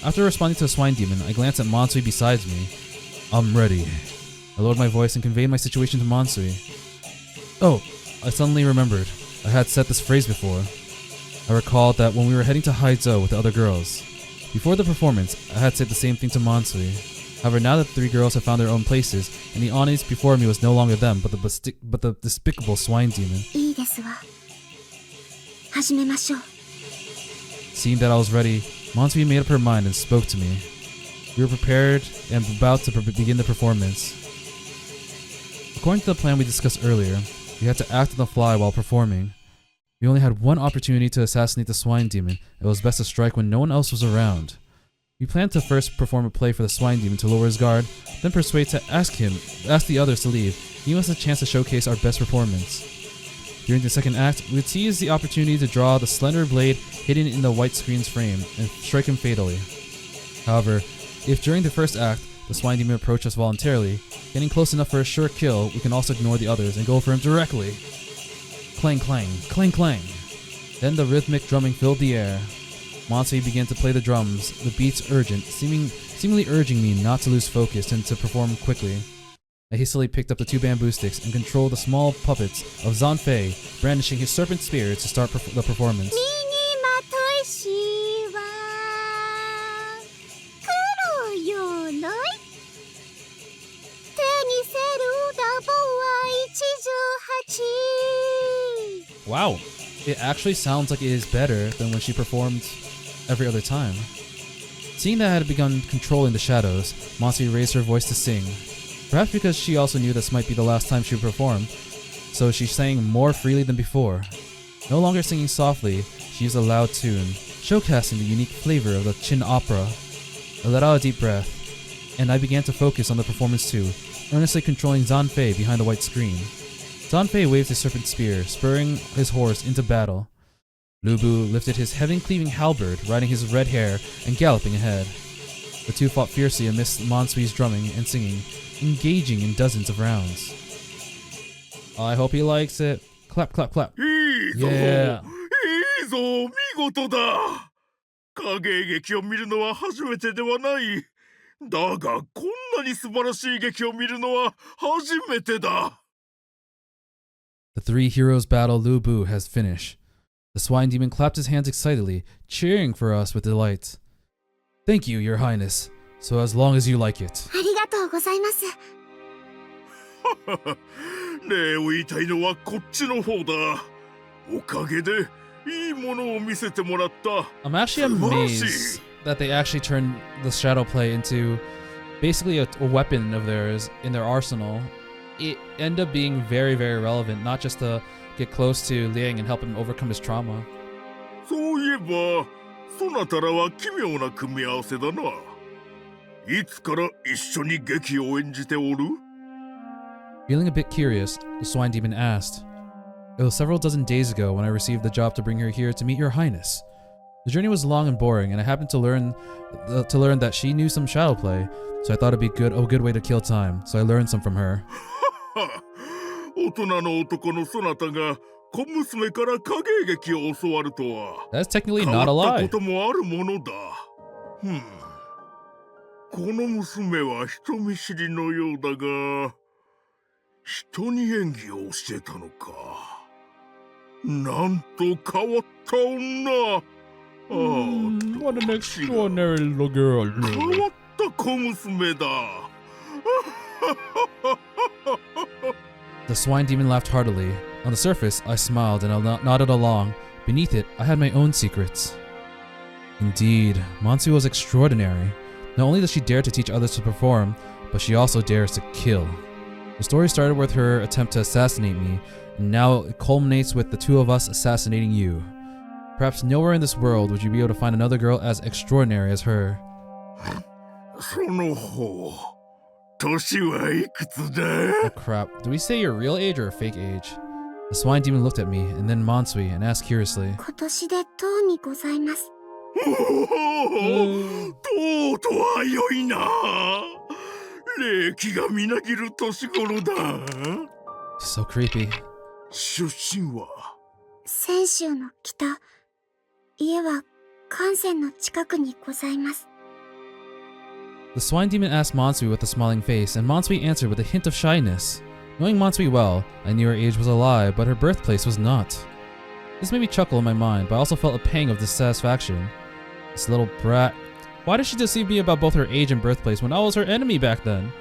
After responding to the swine demon, I glanced at Mansui beside me. I'm ready. I lowered my voice and conveyed my situation to Mansui. Oh, I suddenly remembered. I had said this phrase before. I recalled that when we were heading to Haizo with the other girls. Before the performance, I had said the same thing to Mansui. However, now that the three girls had found their own places, and the audience before me was no longer them, but the despicable swine demon. いいですわ。始めましょう。 Seeing that I was ready, Mansui made up her mind and spoke to me. We were prepared and about to begin the performance. According to the plan we discussed earlier, we had to act on the fly while performing. We only had one opportunity to assassinate the swine demon. It was best to strike when no one else was around. We planned to first perform a play for the swine demon to lower his guard, then persuade to ask the others to leave, giving us a chance to showcase our best performance. During the second act, we would seize the opportunity to draw the slender blade hidden in the white screen's frame and strike him fatally. However, if during the first act, the swine demon approached us voluntarily, getting close enough for a sure kill, we can also ignore the others and go for him directly. Clang clang, clang clang. Then the rhythmic drumming filled the air. Mansui began to play the drums, the beats urgent, seemingly urging me not to lose focus and to perform quickly. I hastily picked up the two bamboo sticks and controlled the small puppets of Zanfei, brandishing his serpent spear to start the performance. Wow, it actually sounds like it is better than when she performed every other time. Seeing that I had begun controlling the shadows, Mansui raised her voice to sing. Perhaps because she also knew this might be the last time she would perform, so she sang more freely than before. No longer singing softly, she used a loud tune, showcasing the unique flavor of the Chin opera. I let out a deep breath, and I began to focus on the performance too, earnestly controlling Zanfei behind the white screen. Zanfei waved his serpent spear, spurring his horse into battle. Lubu lifted his heaven-cleaving halberd, riding his red hair and galloping ahead. The two fought fiercely amidst Mansui's drumming and singing, engaging in dozens of rounds. I hope he likes it. Clap, clap, clap. Yeah. いいぞ、見事だ。影絵劇を見るのは初めてではない。だが、こんなに素晴らしい劇を見るのは初めてだ。 The three heroes' battle Lubu has finished. The swine demon clapped his hands excitedly, cheering for us with delight. Thank you, Your Highness. So as long as you like it. ありがとうございます。礼を言いたいのはこっちの方だ。おかげでいいものを見せてもらった。 I'm actually amazed that they actually turned the shadow play into basically a weapon of theirs in their arsenal. It ended up being very, very relevant, not just to get close to Liang and help him overcome his trauma. そういえばそなたらは奇妙な組み合わせだな。いつから一緒に劇を演じておる？ Feeling a bit curious, the Swine Demon asked. It was several dozen days ago when I received the job to bring her here to meet your highness. The journey was long and boring, and I happened to learn that she knew some shadow play, so I thought it'd be a good way to kill time. So I learned some from her. 大人の男のそなたが小娘から影劇を教わるとは。 That's technically 変 not a わった lie. こともあるものだ。この娘は人見知りのようだが、人に演技を教えたのか。なんと変わった女。What an extraordinary little girl. 変わった小娘だ。The Swine Demon laughed heartily. On the surface, I smiled and I nodded along. Beneath it, I had my own secrets. Indeed, Mansui was extraordinary. Not only does she dare to teach others to perform, but she also dares to kill. The story started with her attempt to assassinate me, and now it culminates with the two of us assassinating you. Perhaps nowhere in this world would you be able to find another girl as extraordinary as her. その方、年はいくつだ？ Oh crap, do we say your real age or fake age? The Swine Demon looked at me, and then Mansui, and asked curiously. 今年でとうにございます。とうとは良いな。霊気がみなぎる年頃だ。 So creepy. 出身は？泉州の北。家は関線の近くにございます。 The Swine Demon asked Mansui with a smiling face, and Mansui answered with a hint of shyness. Knowing Mansui well, I knew her age was a lie, but her birthplace was not. This made me chuckle in my mind, but I also felt a pang of dissatisfaction. This little brat. Why did she deceive me about both her age and birthplace when I was her enemy back then?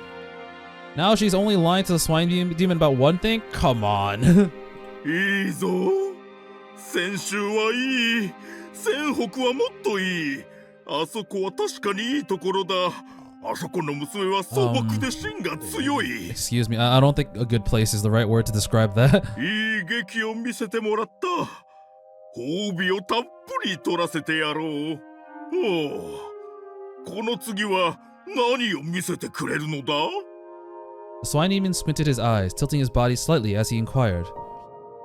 Now she's only lying to the Swine Demon about one thing? Come on. いいぞ。泉州はいい。泉北はもっといい。あそこは確かにいいところだ。あそこの娘は素朴で芯が強い。Excuse me, I don't think a good place is the right word to describe that. いい劇を見せてもらった。褒美をたっぷり取らせてやろう。この次は何を見せてくれるのだ？ The Swine Demon squinted his eyes, tilting his body slightly as he inquired.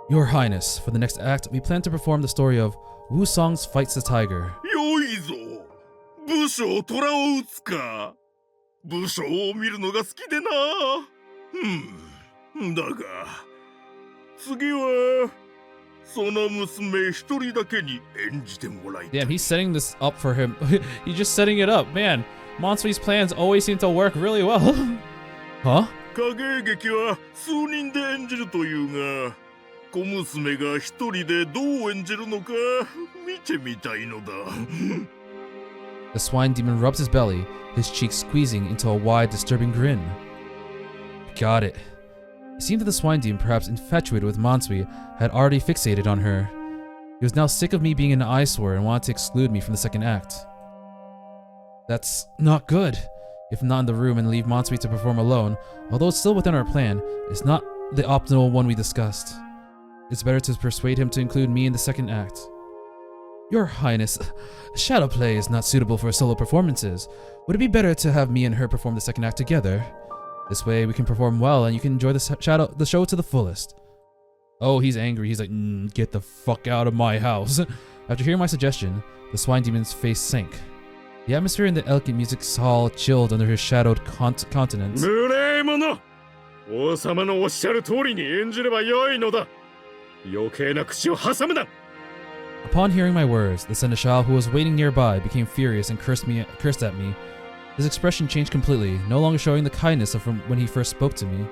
Your Highness, for the next act, we plan to perform the story of Wu Song's Fights the Tiger. よいぞ。武将虎を撃つか。武将を見るのが好きでな。だが次はその娘一人だけに演じてもらいたい。 Damn, he's setting this up for him. He's just setting it up. Man, Mansui's plans always seem to work really well. Huh? 影劇は数人で演じるというが、小娘が一人でどう演じるのか見てみたいのだ。The Swine Demon rubbed his belly, his cheeks squeezing into a wide, disturbing grin. Got it. It seemed that the Swine Demon, perhaps infatuated with Mansui, had already fixated on her. He was now sick of me being an eyesore and wanted to exclude me from the second act. That's not good. If not in the room and leave Mansui to perform alone, although it's still within our plan, it's not the optimal one we discussed. It's better to persuade him to include me in the second act. Your Highness, shadow play is not suitable for solo performances. Would it be better to have me and her perform the second act together? This way we can perform well and you can enjoy the show to the fullest. Oh, he's angry. He's like, get the fuck out of my house. After hearing my suggestion, the Swine Demon's face sank. The atmosphere in the elegant music hall chilled under his shadowed countenance. 無礼者！王様のおっしゃる通りに演じればよいのだ。余計な口を挟むな。 Upon hearing my words, the seneschal who was waiting nearby became furious and cursed at me. His expression changed completely, no longer showing the kindness of from when he first spoke to me.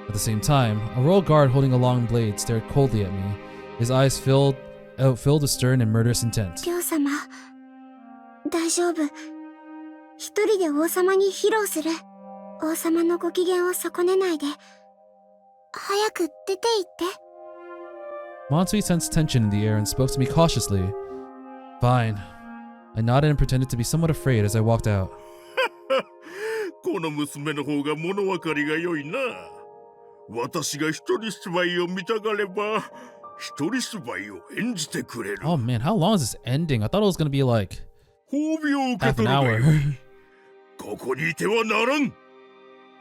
At the same time, a royal guard holding a long blade stared coldly at me, his eyes filled with stern and murderous intent. 亮様、大丈夫。一人で王様に披露する。王様のご機嫌を損ねないで。早く出て行って。Mansui sensed tension in the air and spoke to me cautiously. Fine. I nodded and pretended to be somewhat afraid as I walked out. この娘の方が物分かりが良いな。私が一人芝居を見たがれば、一人芝居を演じてくれる。Oh man, how long is this ending? I thought it was gonna be like 褒美を受け half 取 an るが hour. よい。ここにいてはならん。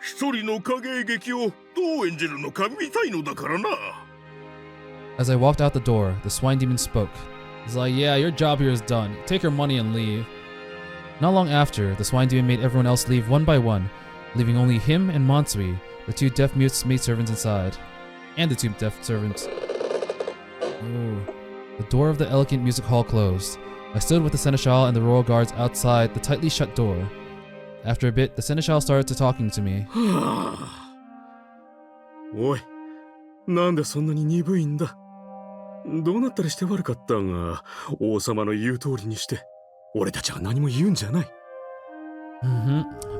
一人の影絵劇をどう演じるのか見たいのだからな。As I walked out the door, the swine demon spoke. He's like, yeah, your job here is done. Take your money and leave. Not long after, the swine demon made everyone else leave one by one, leaving only him and Mansui, the two deaf mutes maidservants inside. And the two deaf servants. Ooh. The door of the elegant music hall closed. I stood with the seneschal and the royal guards outside the tightly shut door. After a bit, the seneschal started to talking to me. おい、なんでそんなに鈍いんだ。どうなったりして悪かったが、王様の言う通りにして、俺たちは何も言うんじゃない。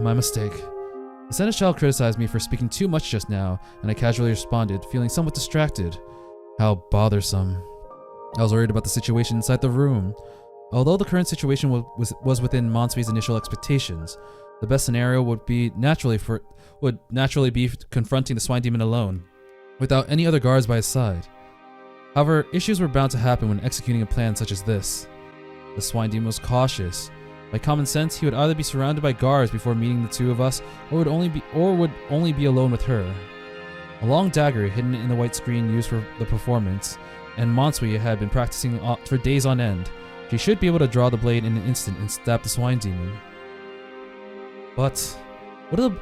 My mistake. The seneschal criticized me for speaking too much just now, and I casually responded, feeling somewhat distracted. How bothersome. I was worried about the situation inside the room. Although the current situation was within Mansui's initial expectations, the best scenario would naturally be confronting the swine demon alone, without any other guards by his side. However, issues were bound to happen when executing a plan such as this. The swine demon was cautious. By common sense, he would either be surrounded by guards before meeting the two of us, or would only be alone with her. A long dagger hidden in the white screen used for the performance, and Mansui had been practicing for days on end. She should be able to draw the blade in an instant and stab the swine demon. But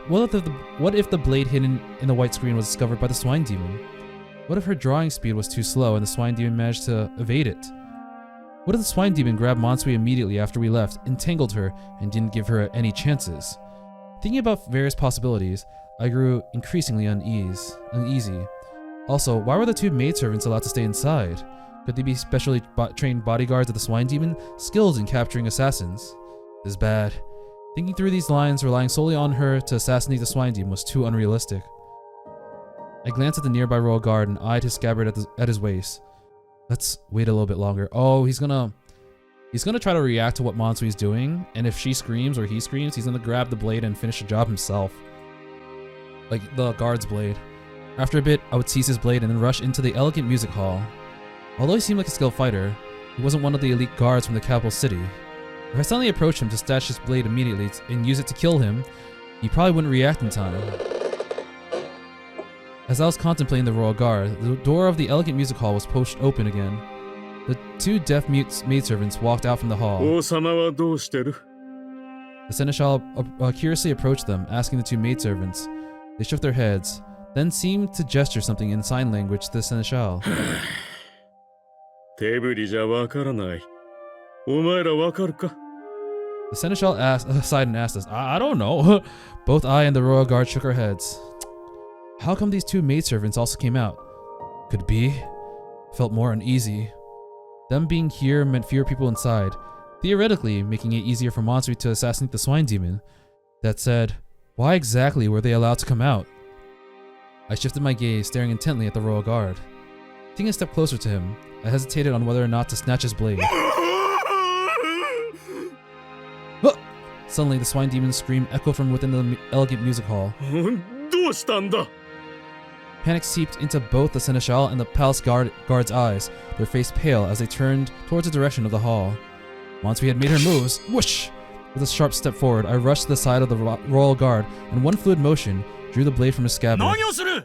what if the blade hidden in the white screen was discovered by the swine demon? What if her drawing speed was too slow and the swine demon managed to evade it? What if the swine demon grabbed Mansui immediately after we left, entangled her, and didn't give her any chances? Thinking about various possibilities, I grew increasingly uneasy. Also, why were the two maidservants allowed to stay inside? Could they be specially trained bodyguards of the swine demon, skilled in capturing assassins? This is bad. Thinking through these lines, relying solely on her to assassinate the swine demon was too unrealistic. I glanced at the nearby royal guard and eyed his scabbard at his waist. Let's wait a little bit longer. Oh, he's gonna try to react to what Mansui's doing, and if she screams or he screams, he's gonna grab the blade and finish the job himself. Like the guard's blade. After a bit, I would seize his blade and then rush into the elegant music hall. Although he seemed like a skilled fighter, he wasn't one of the elite guards from the capital city. If I suddenly approached him to snatch his blade immediately and use it to kill him, he probably wouldn't react in time. As I was contemplating the royal guard, the door of the elegant music hall was pushed open again. The two deaf mute maidservants walked out from the hall. 王様はどうしてる? The seneschal curiously approached them, asking the two maidservants. They shook their heads, then seemed to gesture something in sign language to the seneschal. 手振りじゃわからない。お前らわかるか? The seneschal sighed and asked us, I don't know. Both I and the royal guard shook our heads. How come these two maidservants also came out? Could be. Felt more uneasy. Them being here meant fewer people inside, theoretically making it easier for Mansui to assassinate the swine demon. That said, why exactly were they allowed to come out? I shifted my gaze, staring intently at the royal guard. Taking a step closer to him, I hesitated on whether or not to snatch his blade. Suddenly, the swine demon's scream echoed from within the elegant music hall. どうしたんだ? Panic seeped into both the seneschal and the palace guard's eyes, their face pale as they turned towards the direction of the hall. Once we had made her moves, whoosh! With a sharp step forward, I rushed to the side of the royal guard, and in one fluid motion, drew the blade from his scabbard. The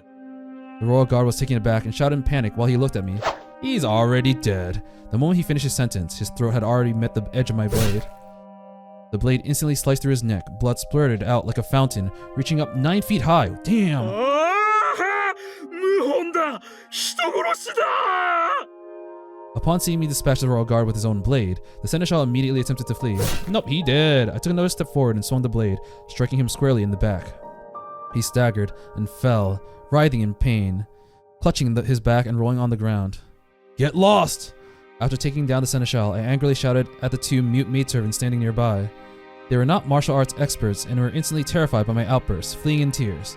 royal guard was taken aback and shouted in panic while he looked at me. He's already dead. The moment he finished his sentence, his throat had already met the edge of my blade. The blade instantly sliced through his neck, blood splurted out like a fountain, reaching up 9 feet high. Damn! Upon seeing me dispatch the royal guard with his own blade, the seneschal immediately attempted to flee. Nope, he did. I took another step forward and swung the blade, striking him squarely in the back. He staggered and fell, writhing in pain, clutching his back and rolling on the ground. Get lost! After taking down the seneschal, I angrily shouted at the two mute maidservants standing nearby. They were not martial arts experts and were instantly terrified by my outburst, fleeing in tears.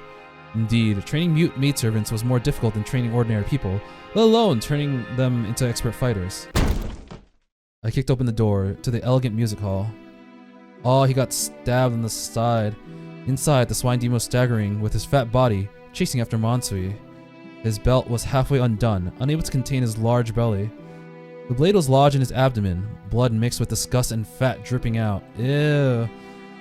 Indeed, training mute maidservants was more difficult than training ordinary people, let alone turning them into expert fighters. I kicked open the door to the elegant music hall. Oh, he got stabbed on the side. Inside, the swine demon was staggering with his fat body, chasing after Mansui. His belt was halfway undone, unable to contain his large belly. The blade was lodged in his abdomen, blood mixed with disgust and fat dripping out. Ew.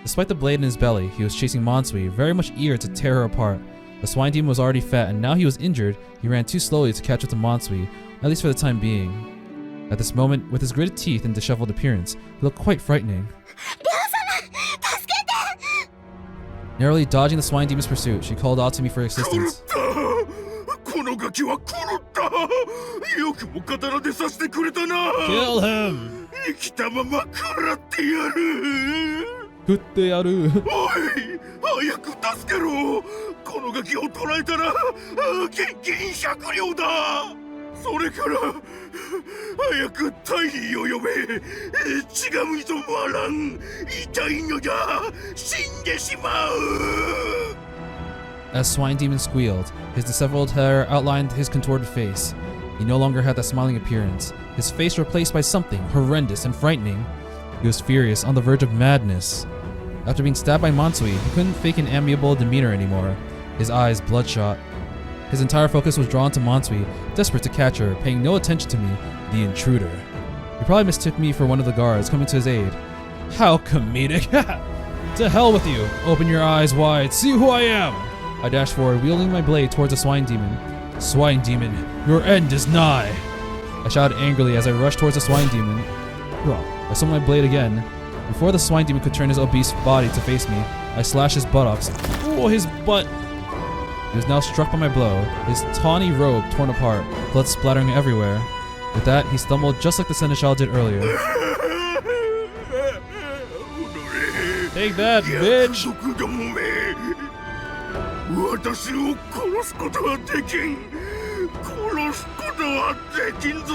Despite the blade in his belly, he was chasing Mansui, very much eager to tear her apart. The swine demon was already fat, and now he was injured. He ran too slowly to catch up to Mansui, at least for the time being. At this moment, with his gritted teeth and disheveled appearance, he looked quite frightening. Narrowly dodging the swine demon's pursuit, she called out to me for assistance. Kill him! 食ってやる。おい、早く助けろ。このガキを捕らえたら現金100両だ。それから早く大尉を呼べ。血がみとまらん。痛いのじゃ。死んでしまう。 As Swine Demon squealed, his disheveled hair outlined his contorted face. He no longer had that smiling appearance, his face replaced by something horrendous and frightening. He was furious, on the verge of madness. After being stabbed by Mansui, he couldn't fake an amiable demeanor anymore, his eyes bloodshot. His entire focus was drawn to Mansui, desperate to catch her, paying no attention to me, the intruder. He probably mistook me for one of the guards coming to his aid. How comedic! To hell with you! Open your eyes wide, see who I am! I dashed forward, wielding my blade towards the swine demon. Swine demon, your end is nigh! I shouted angrily as I rushed towards the swine demon. I swung my blade again. Before the swine demon could turn his obese body to face me, I slashed his buttocks. Oh, his butt! He was now struck by my blow, his tawny robe torn apart, blood splattering everywhere. With that, he stumbled just like the seneschal did earlier. Take that, bitch! 私を殺すことはできん。殺すことはできんぞ。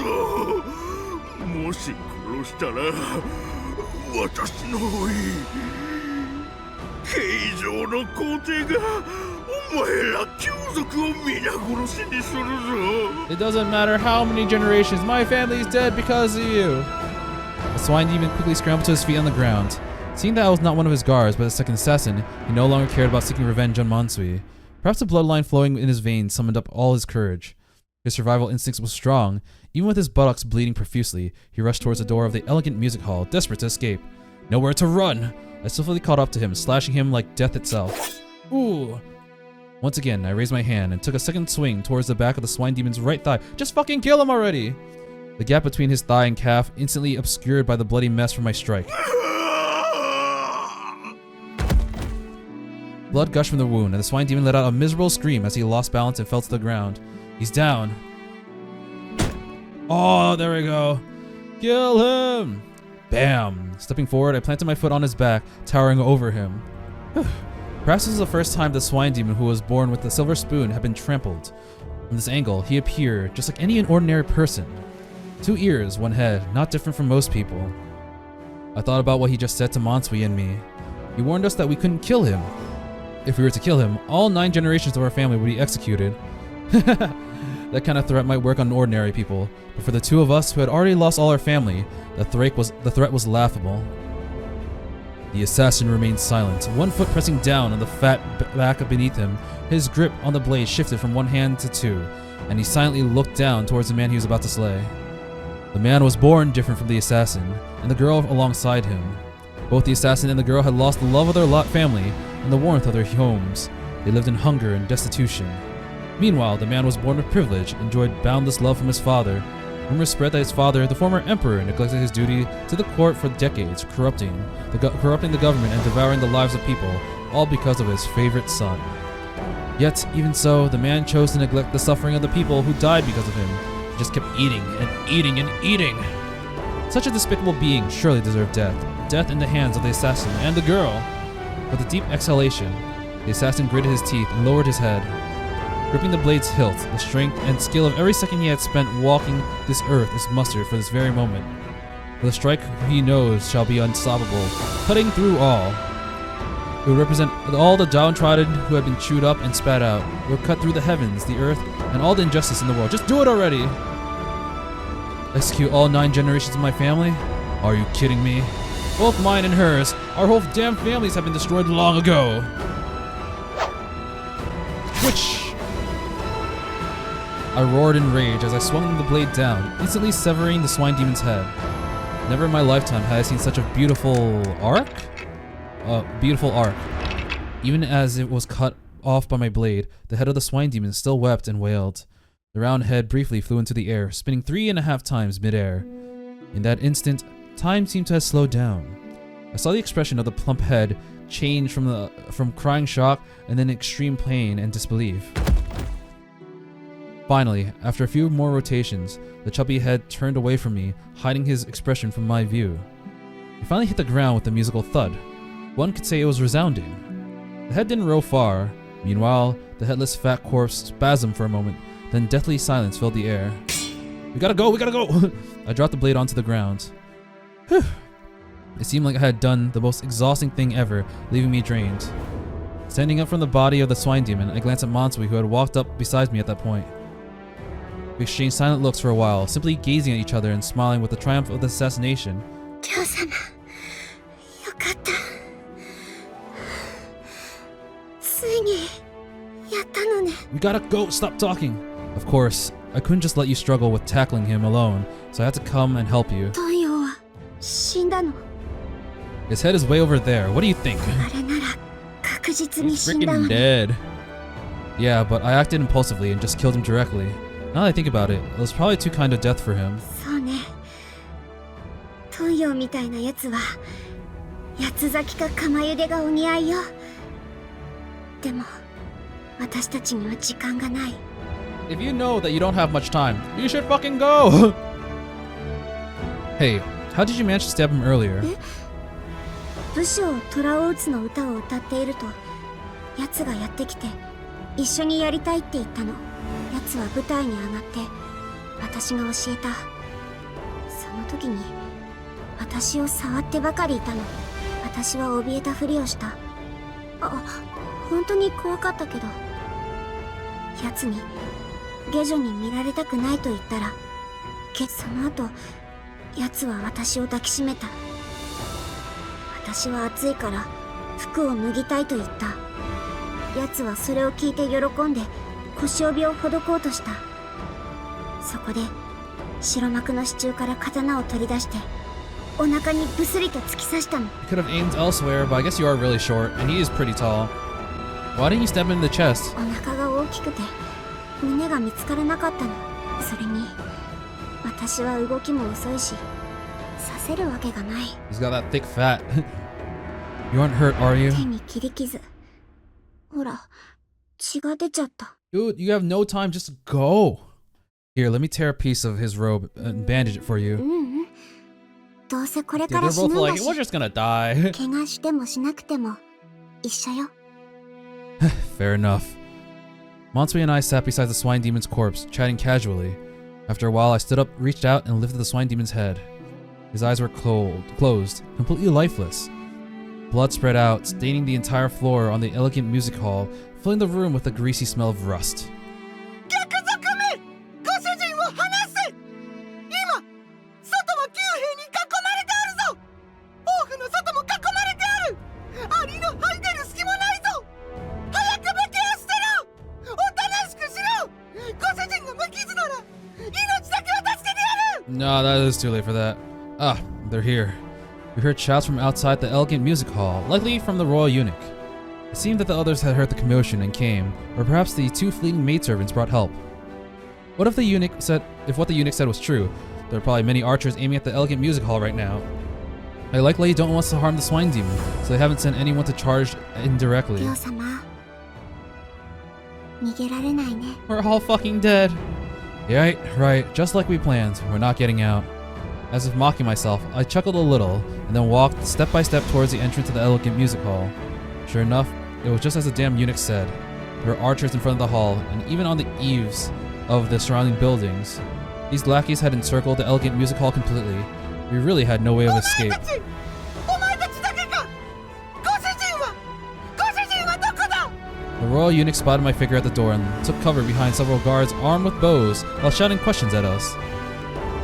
もし殺したら私の老い形状の皇帝がお前ら眷属を皆殺しにするぞ。 It doesn't matter how many generations, my family is dead because of you. The swine demon quickly scrambled to his feet on the ground. Seeing that I was not one of his guards, but a second assassin, he no longer cared about seeking revenge on Mansui. Perhaps the bloodline flowing in his veins summoned up all his courage. His survival instincts was strong. Even with his buttocks bleeding profusely, he rushed towards the door of the elegant music hall, desperate to escape. Nowhere to run! I swiftly caught up to him, slashing him like death itself. Ooh! Once again, I raised my hand and took a second swing towards the back of the swine demon's right thigh. Just fucking kill him already! The gap between his thigh and calf instantly obscured by the bloody mess from my strike. Blood gushed from the wound, and the swine demon let out a miserable scream as he lost balance and fell to the ground. He's down. Oh, there we go. Kill him! Bam! Stepping forward, I planted my foot on his back, towering over him. Perhaps this was the first time the swine demon who was born with the silver spoon had been trampled. From this angle, he appeared just like any ordinary person. 2 ears, 1 head, not different from most people. I thought about what he just said to Mansui and me. He warned us that we couldn't kill him. If we were to kill him, all 9 generations of our family would be executed. That kind of threat might work on ordinary people, but for the 2 of us who had already lost all our family, the threat was laughable. The assassin remained silent, 1 foot pressing down on the fat back beneath him. His grip on the blade shifted from 1 hand to 2, and he silently looked down towards the man he was about to slay. The man was born different from the assassin, and the girl alongside him. Both the assassin and the girl had lost the love of their family and the warmth of their homes. They lived in hunger and destitution. Meanwhile, the man was born with privilege, enjoyed boundless love from his father. Rumors spread that his father, the former emperor, neglected his duty to the court for decades, corrupting the government and devouring the lives of people, all because of his favorite son. Yet, even so, the man chose to neglect the suffering of the people who died because of him. He just kept eating and eating and eating. Such a despicable being surely deserved death. Death in the hands of the assassin and the girl. With a deep exhalation, the assassin gritted his teeth and lowered his head. Gripping the blade's hilt, the strength and skill of every second he had spent walking this earth is mustered for this very moment. For the strike he knows shall be unstoppable, cutting through all. It would represent all the downtrodden who had been chewed up and spat out. It would cut through the heavens, the earth, and all the injustice in the world. Just do it already! Execute all 9 generations of my family? Are you kidding me? Both mine and hers. Our whole damn families have been destroyed long ago. Which I roared in rage as I swung the blade down, instantly severing the swine demon's head. Never in my lifetime had I seen such a beautiful arc. Even as it was cut off by my blade, the head of the swine demon still wept and wailed. The round head briefly flew into the air, spinning 3.5 times mid-air. In that instant, time seemed to have slowed down. I saw the expression of the plump head change from crying shock and then extreme pain and disbelief. Finally, after a few more rotations, the chubby head turned away from me, hiding his expression from my view. He finally hit the ground with a musical thud. One could say it was resounding. The head didn't roll far. Meanwhile, the headless fat corpse spasmed for a moment, then deathly silence filled the air. We gotta go! I dropped the blade onto the ground. Whew. It seemed like I had done the most exhausting thing ever, leaving me drained. Standing up from the body of the swine demon, I glanced at Mansui, who had walked up beside me at that point. We exchanged silent looks for a while, simply gazing at each other and smiling with the triumph of the assassination. Kyo-sama, yokatta. Tsuini, yatta no ne. We gotta go! Stop talking! Of course, I couldn't just let you struggle with tackling him alone, so I had to come and help you. Tonyo wa shinda no. His head is way over there. What do you think? Are nara kakujitsu ni He's shinda wa freaking ne. dead. Yeah, but I acted impulsively and just killed him directly. Now that I think about it, it was probably too kind of death for him. そうね。Tonyo みたいなやつは八つ咲きか釜茹でがお似合いよ。でも私たちには時間がない。If you know that you don't have much time, you should fucking go! Hey, how did you manage to stab him earlier? 武将虎を撃つの歌を歌っていると、奴がやってきて一緒にやりたいって言ったの。奴は舞台に上がって私が教えた。その時に私を触ってばかりいたの。私は怯えたふりをした。本当に怖かったけど、奴に下女に見られたくないと言ったら、その後奴は私を抱きしめた。私は暑いから服を脱ぎたいと言った。奴はそれを聞いて喜んで腰帯をほどこうとした。そこで白幕の支柱から刀を取り出してお腹にブスリと突き刺したの。 You could have aimed elsewhere, but I guess you are really short, and he is pretty tall. Why didn't you stab him in the chest? お腹が大きくて胸が見つからなかったの。それに私は動きも遅いし刺せるわけがない。 He's got that thick fat. You aren't hurt, are you? 手に切り傷。ほら、血が出ちゃった。 Dude, you have no time, just go. Here, let me tear a piece of his robe and bandage it for you. どうせこれ Dude, から they're 死 both ぬんだ like, し we're just gonna die. 怪我してもしなくても一緒よ。 Fair enough. Mansui and I sat beside the swine demon's corpse, chatting casually. After a while, I stood up, reached out, and lifted the swine demon's head. His eyes were closed, completely lifeless. Blood spread out, staining the entire floor on the elegant music hall, filling the room with a greasy smell of rust. No, that is too late for that. Ah, they're here. We heard shouts from outside the elegant music hall, likely from the royal eunuch. It seemed that the others had heard the commotion and came, or perhaps the 2 fleeting maidservants brought help. What if what the eunuch said was true? There are probably many archers aiming at the elegant music hall right now. I likely don't want to harm the swine demon, so they haven't sent anyone to charge indirectly. 亮様、逃げられないね。 We're all fucking dead. Yeah, right, just like we planned. We're not getting out. As if mocking myself, I chuckled a little, and then walked step by step towards the entrance to the elegant music hall. Sure enough, it was just as the damn eunuch said. There were archers in front of the hall, and even on the eaves of the surrounding buildings. These lackeys had encircled the elegant music hall completely. We really had no way of escape. The royal eunuch spotted my figure at the door and took cover behind several guards armed with bows while shouting questions at us.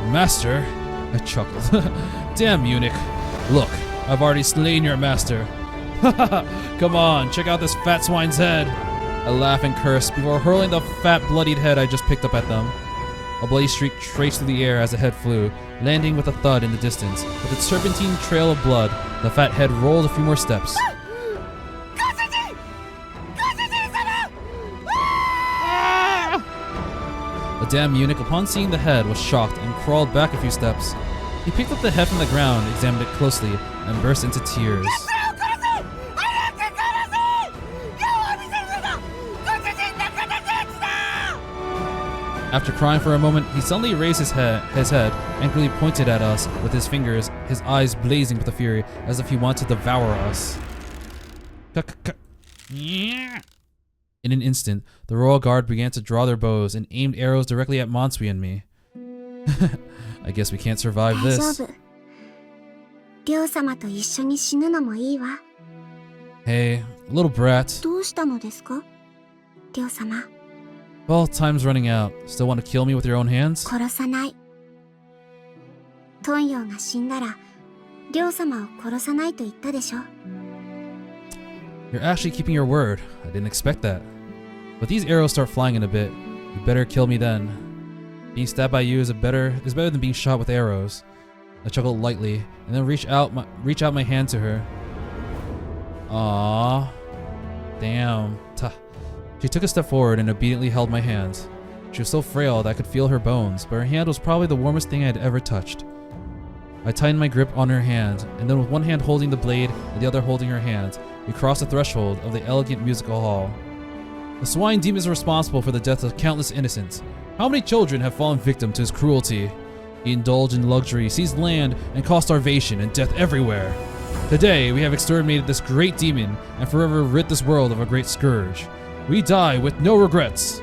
Master? I chuckled. Damn, eunuch. Look, I've already slain your master. Come on, check out this fat swine's head. I laughed and cursed before hurling the fat, bloodied head I just picked up at them. A bloody streak traced through the air as the head flew, landing with a thud in the distance. With its serpentine trail of blood, the fat head rolled a few more steps. The damn eunuch, upon seeing the head, was shocked and crawled back a few steps. He picked up the head from the ground, examined it closely, and burst into tears. After crying for a moment, he suddenly raised his head, angrily pointed at us with his fingers, his eyes blazing with fury, as if he wanted to devour us. In an instant, the royal guard began to draw their bows and aimed arrows directly at Mansui and me. I guess we can't survive this. Hey, little brat. Well, time's running out. Still want to kill me with your own hands? You're actually keeping your word. I didn't expect that. But these arrows start flying in a bit. You better kill me then. Being stabbed by you is better than being shot with arrows. I chuckled lightly and then reach out my hand to her. Aww. Damn. She took a step forward and obediently held my hand. She was so frail that I could feel her bones, but her hand was probably the warmest thing I had ever touched. I tightened my grip on her hand, and then with one hand holding the blade and the other holding her hand, we crossed the threshold of the elegant musical hall. The swine demon is responsible for the death of countless innocents. How many children have fallen victim to his cruelty? He indulged in luxury, seized land, and caused starvation and death everywhere. Today, we have exterminated this great demon and forever rid this world of a great scourge. We die with no regrets.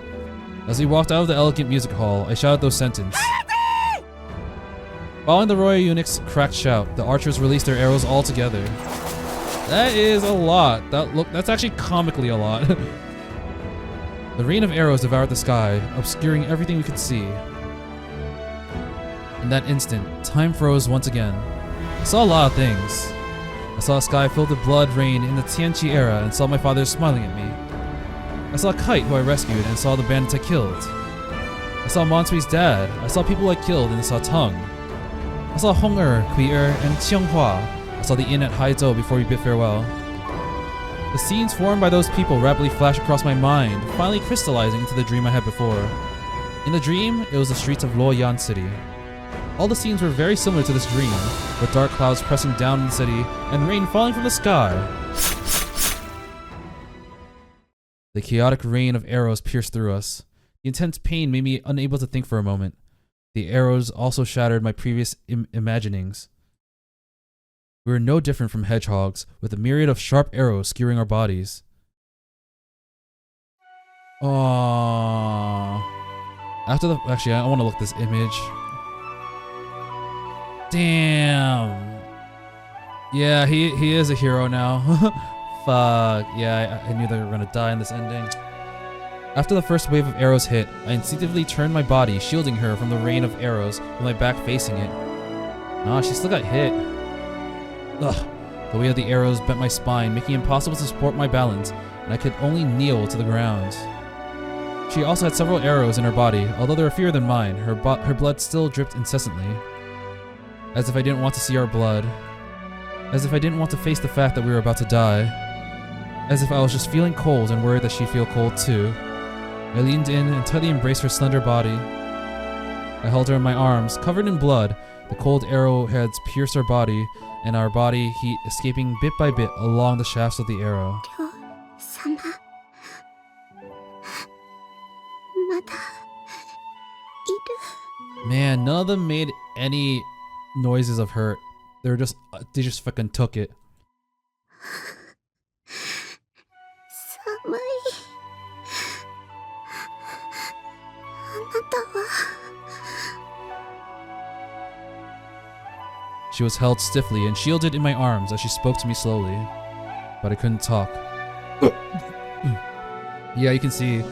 As we walked out of the elegant music hall, I shouted those sentences. Following the royal eunuch's cracked shout, the archers released their arrows all together. That is a lot. That's actually comically a lot. The rain of arrows devoured the sky, obscuring everything we could see. In that instant, time froze once again. I saw a lot of things. I saw a sky filled with blood rain in the Tianqi era and saw my father smiling at me. I saw Kite, who I rescued, and saw the bandits I killed. I saw Mansui's dad. I saw people I killed and saw Tung. I saw Hong'er, Kui-er, and Qianghua. I saw the inn at Haizhou before we bid farewell. The scenes formed by those people rapidly flashed across my mind, finally crystallizing into the dream I had before. In the dream, it was the streets of Luoyang City. All the scenes were very similar to this dream, with dark clouds pressing down on the city and rain falling from the sky. The chaotic rain of arrows pierced through us. The intense pain made me unable to think for a moment. The arrows also shattered my previous imaginings. We were no different from hedgehogs, with a myriad of sharp arrows skewering our bodies. Aww. Actually, I want to look at this image. Damn. Yeah, he is a hero now. Fuck. Yeah, I knew they were gonna die in this ending. After the first wave of arrows hit, I instinctively turned my body, shielding her from the rain of arrows with my back facing it. Nah, she still got hit. Ugh. The weight of the arrows bent my spine, making it impossible to support my balance, and I could only kneel to the ground. She also had several arrows in her body, although they were fewer than mine. Her blood still dripped incessantly. As if I didn't want to see our blood. As if I didn't want to face the fact that we were about to die. As if I was just feeling cold and worried that she'd feel cold too. I leaned in and tightly embraced her slender body. I held her in my arms, covered in blood. The cold arrowheads pierced our body, and our body heat escaping bit by bit along the shafts of the arrow. Man, none of them made any noises of hurt. They just fucking took it. She was held stiffly and shielded in my arms as she spoke to me slowly, but I couldn't talk. Yeah, you can see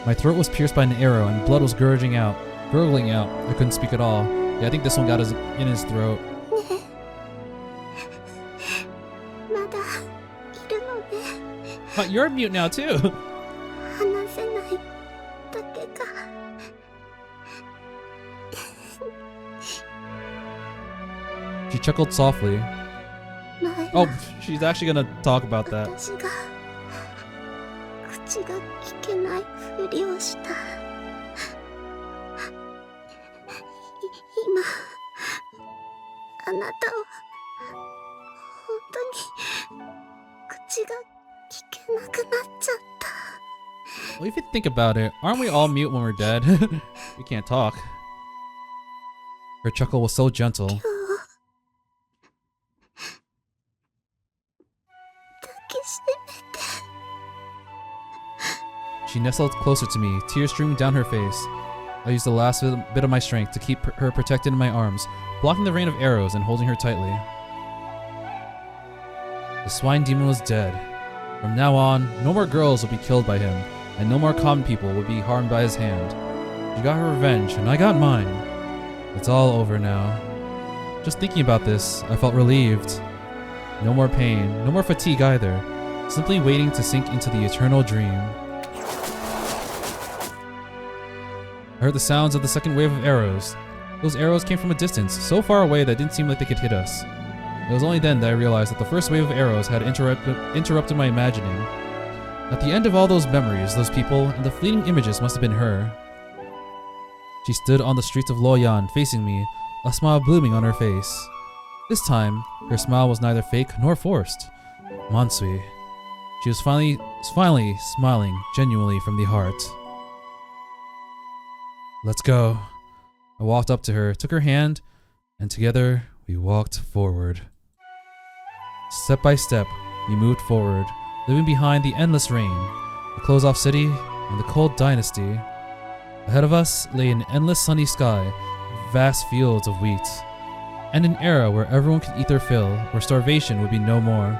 my throat was pierced by an arrow and blood was gurgling out. I couldn't speak at all. Yeah, I think this one got in his throat. まだいるのね。 But you're mute now too. 話せないだけか。 She chuckled softly. 前 Oh, は she's actually gonna talk about that. 私が口が聞けないふりをした。今あなたを本当に口が聞けなくなっちゃった。 Well, if you think about it, aren't we all mute when we're dead? We can't talk. Her chuckle was so gentle. 今日抱きしめて。 She nestled closer to me, tears streaming down her face. I used the last bit of my strength to keep her protected in my arms, blocking the rain of arrows and holding her tightly. The swine demon was dead. From now on, no more girls would be killed by him, and no more common people would be harmed by his hand. She got her revenge, and I got mine. It's all over now. Just thinking about this, I felt relieved. No more pain, no more fatigue either, simply waiting to sink into the eternal dream. I heard the sounds of the second wave of arrows. Those arrows came from a distance, so far away that it didn't seem like they could hit us. It was only then that I realized that the first wave of arrows had interrupted my imagining. At the end of all those memories, those people, and the fleeting images must have been her. She stood on the streets of Luoyang, facing me, a smile blooming on her face. This time, her smile was neither fake nor forced. Mansui. She was finally smiling genuinely from the heart. Let's go. I walked up to her, took her hand, and together we walked forward. Step by step, we moved forward, leaving behind the endless rain, the closed-off city, and the cold dynasty. Ahead of us lay an endless sunny sky, vast fields of wheat, and an era where everyone could eat their fill, where starvation would be no more.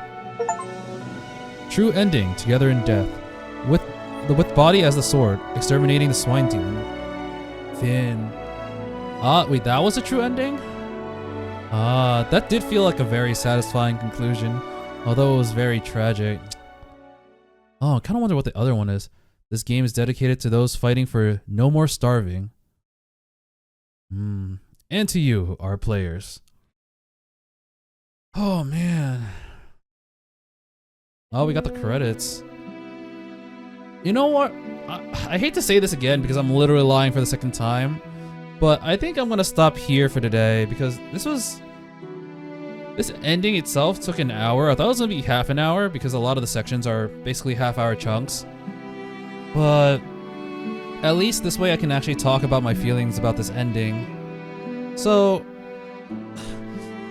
True ending, together in death, with body as the sword, exterminating the swine demon. Finn. Wait, that was a true ending? That did feel like a very satisfying conclusion, although it was very tragic. Oh, I kind of wonder what the other one is. This game is dedicated to those fighting for no more starving. And to you, our players. Oh, man. Oh, we got the credits. You know what? I hate to say this again because I'm literally lying for the second time, but I think I'm gonna stop here for today because this ending itself took an hour. I thought it was gonna be half an hour because a lot of the sections are basically half-hour chunks. But at least this way I can actually talk about my feelings about this ending. So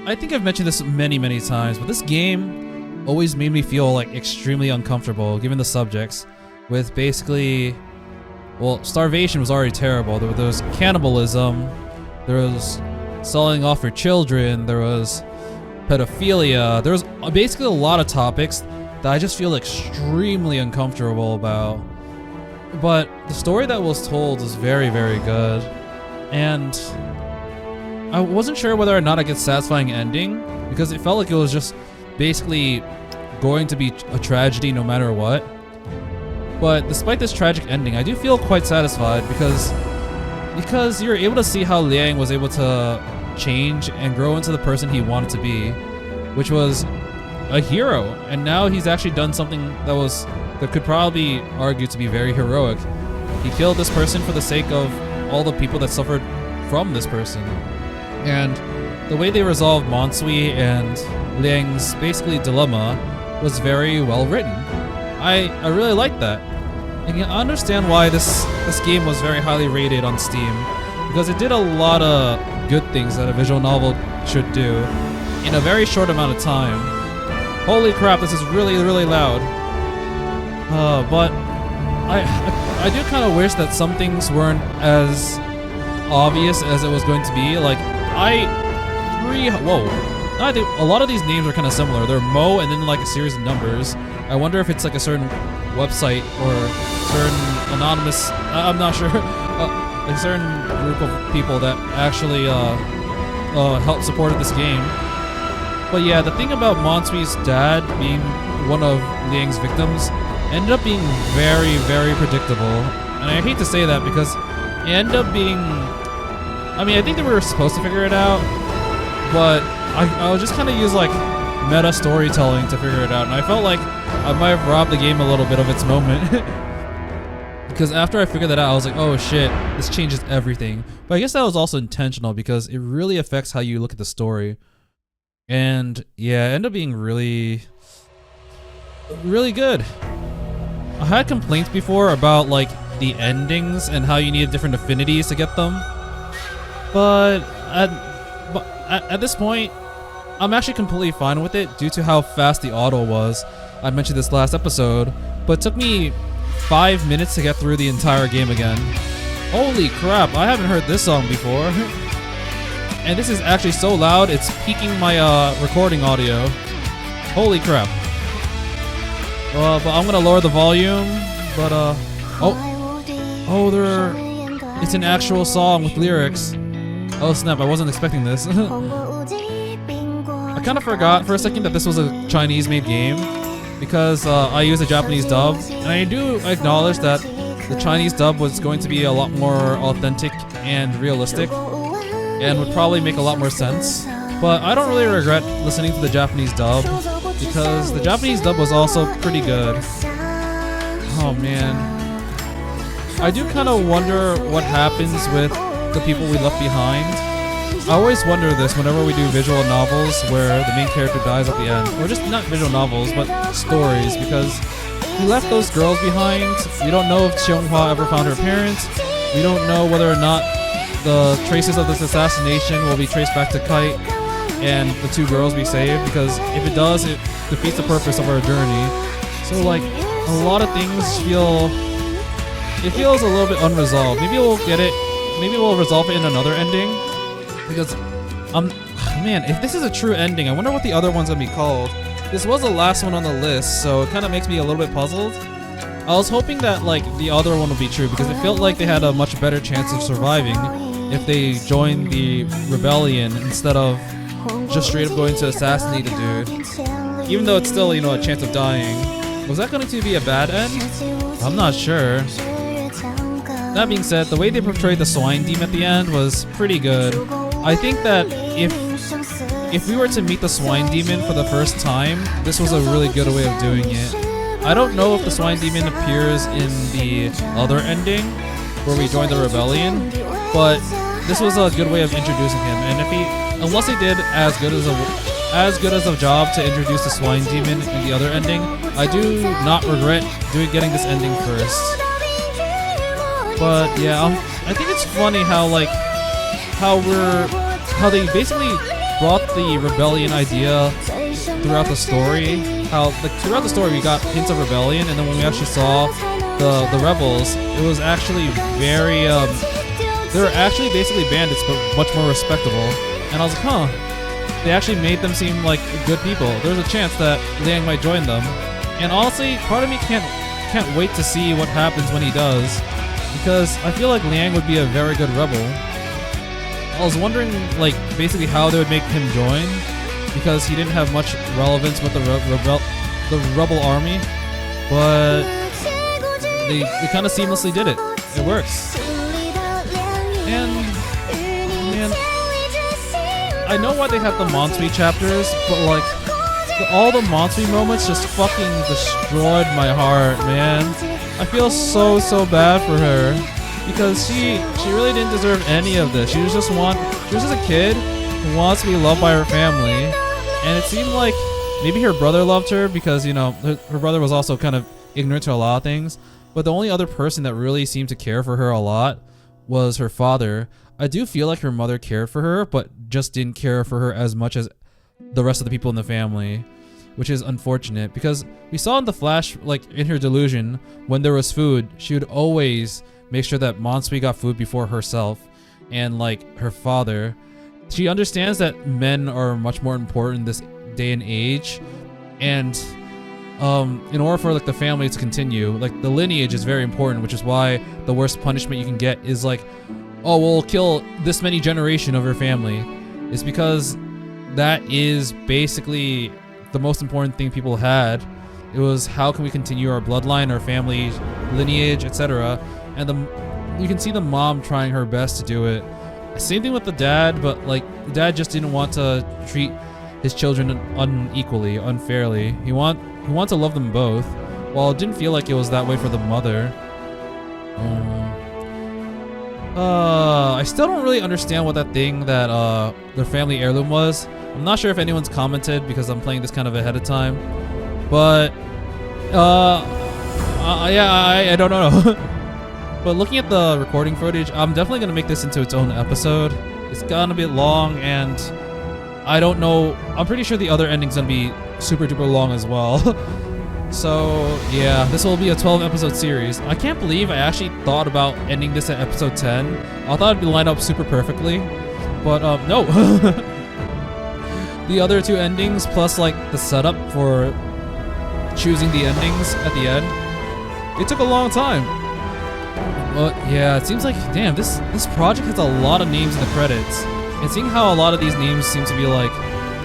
I think I've mentioned this many times, but this game always made me feel like extremely uncomfortable given the subjects. With basically, well, starvation was already terrible. There was cannibalism, there was selling off your children, there was pedophilia, there was basically a lot of topics that I just feel extremely uncomfortable about. But the story that was told is very good, and I wasn't sure whether or not I get a satisfying ending because it felt like it was just basically going to be a tragedy no matter what. But despite this tragic ending, I do feel quite satisfied because you're able to see how Liang was able to change and grow into the person he wanted to be, which was a hero. And now he's actually done something that could probably be argued to be very heroic. He killed this person for the sake of all the people that suffered from this person. And the way they resolved Mansui and Liang's basically dilemma was very well written. I really like that. And I understand why this game was very highly rated on Steam, because it did a lot of good things that a visual novel should do in a very short amount of time. Holy crap, this is really loud. But I do kind of wish that some things weren't as obvious as it was going to be. Like, whoa. I think a lot of these names are kind of similar. They're Mo and then like a series of numbers. I wonder if it's like a certain website or certain anonymous, I'm not sure, a certain group of people that actually helped supported this game. But yeah, the thing about Monsui's dad being one of Liang's victims ended up being very, very predictable. And I hate to say that because it ended up being, I mean, I think that we were supposed to figure it out, but I was just kind of use like meta storytelling to figure it out, and I felt like I might have robbed the game a little bit of its moment. Because after I figured that out, I was like, oh shit, this changes everything. But I guess that was also intentional because it really affects how you look at the story. And yeah, it ended up being really, really good. I had complaints before about like the endings and how you needed different affinities to get them. But at this point, I'm actually completely fine with it due to how fast the auto was. I mentioned this last episode, but it took me 5 minutes to get through the entire game again. Holy crap, I haven't heard this song before. And this is actually so loud, it's peaking my recording audio. Holy crap. But I'm gonna lower the volume, but it's an actual song with lyrics. Oh snap, I wasn't expecting this. I kind of forgot for a second that this was a Chinese-made game because I used a Japanese dub, and I do acknowledge that the Chinese dub was going to be a lot more authentic and realistic and would probably make a lot more sense. But I don't really regret listening to the Japanese dub because the Japanese dub was also pretty good. Oh man. I do kind of wonder what happens with the people we left behind. I always wonder this whenever we do visual novels where the main character dies at the end. Or just not visual novels, but stories, because we left those girls behind. We don't know if Xianghua ever found her parents. We don't know whether or not the traces of this assassination will be traced back to Kite and the two girls we saved, because if it does, it defeats the purpose of our journey. So like, a lot of things feels a little bit unresolved. Maybe we'll get it, maybe we'll resolve it in another ending, because man, if this is a true ending, I wonder what the other one's gonna be called. This was the last one on the list, so it kind of makes me a little bit puzzled. I was hoping that like the other one would be true because it felt like they had a much better chance of surviving if they joined the rebellion instead of just straight up going to assassinate the dude. Even though it's still, you know, a chance of dying. Was that going to be a bad end? I'm not sure. That being said, the way they portrayed the Swine demon at the end was pretty good. I think that if we were to meet the Swine demon for the first time, this was a really good way of doing it. I don't know if the Swine demon appears in the other ending where we join the rebellion, but this was a good way of introducing him. And if unless he did as good as a job to introduce the Swine demon in the other ending, I do not regret getting this ending first. But yeah, I think it's funny how they basically brought the rebellion idea throughout the story. How throughout the story we got hints of rebellion, and then when we actually saw the rebels, it was actually very they're actually basically bandits but much more respectable. And I was like, huh, they actually made them seem like good people. There's a chance that Liang might join them. And honestly, part of me can't wait to see what happens when he does, because I feel like Liang would be a very good rebel. I was wondering, like, basically how they would make him join, because he didn't have much relevance with the rebel army, but they kind of seamlessly did it. It works. And man, I know why they have the Monsui chapters, but like all the Monsui moments just fucking destroyed my heart, man. I feel so bad for her because she really didn't deserve any of this. She was just a kid who wants to be loved by her family, and it seemed like maybe her brother loved her because, you know, her brother was also kind of ignorant to a lot of things. But the only other person that really seemed to care for her a lot was her father. I do feel like her mother cared for her, but just didn't care for her as much as the rest of the people in the family, which is unfortunate because we saw in the flash, like in her delusion, when there was food, she would always make sure that Monsui got food before herself and like her father. she understands that men are much more important in this day and age, and in order for like the family to continue, like the lineage is very important, which is why the worst punishment you can get is like, oh, we'll kill this many generation of your family. It's because that is basically the most important thing people had. It was, how can we continue our bloodline, our family lineage, etc. And you can see the mom trying her best to do it. Same thing with the dad, but like the dad just didn't want to treat his children unequally, unfairly. He wanted to love them both. While it didn't feel like it was that way for the mother. I still don't really understand what that thing that their family heirloom was. I'm not sure if anyone's commented because I'm playing this kind of ahead of time. But yeah, I don't know. But looking at the recording footage, I'm definitely gonna make this into its own episode. It's gotten a bit long, and I don't know. I'm pretty sure the other ending's gonna be super duper long as well. So yeah, this will be a 12 episode series. I can't believe I actually thought about ending this at episode 10. I thought it'd line up super perfectly, but no. The other two endings plus like the setup for choosing the endings at the end, it took a long time. But yeah, it seems like, damn, this project has a lot of names in the credits. And seeing how a lot of these names seem to be like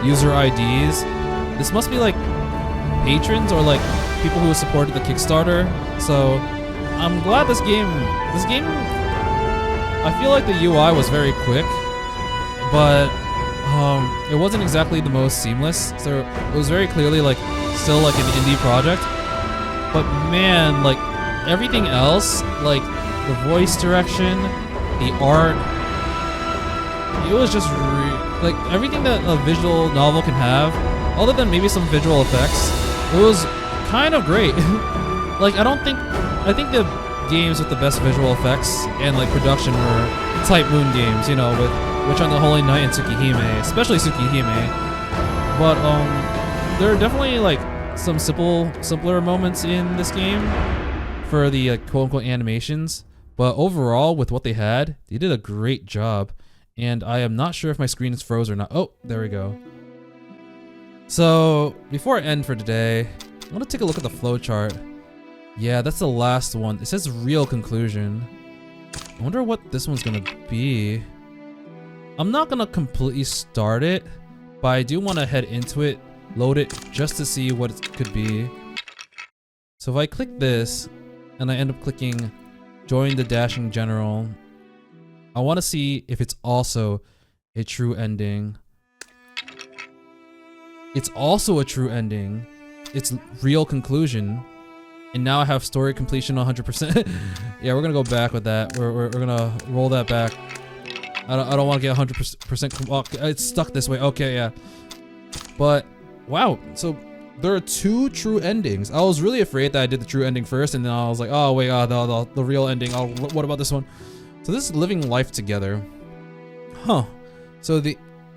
user IDs, this must be like patrons or like people who supported the Kickstarter. So I'm glad this game, I feel like the UI was very quick, but it wasn't exactly the most seamless. So it was very clearly like still like an indie project. But man, like everything else, like the voice direction, the art, it was just like everything that a visual novel can have, other than maybe some visual effects. It was kind of great. Like I think the games with the best visual effects and like production were Type Moon games, you know, with Witch on the Holy Night and Tsukihime, especially Tsukihime. But there are definitely like some simpler moments in this game for the quote-unquote animations. But overall, with what they had, they did a great job. And I am not sure if my screen is froze or not. Oh, there we go. So before I end for today, I want to take a look at the flowchart. Yeah, that's the last one. It says real conclusion. I wonder what this one's gonna be. I'm not gonna completely start it, but I do want to head into it, load it, just to see what it could be. So if I click this, and I end up clicking join the Dashing General, I want to see if it's also a true ending. It's also a true ending. It's real conclusion. And now I have story completion 100%. Yeah, we're gonna go back with that. We're gonna roll that back. I don't want to get 100%. Oh, it's stuck this way. Okay, yeah. But wow, so there are two true endings. I was really afraid that I did the true ending first, and then I was like, oh wait, the real ending. Oh, what about this one? So this is living life together. Huh. So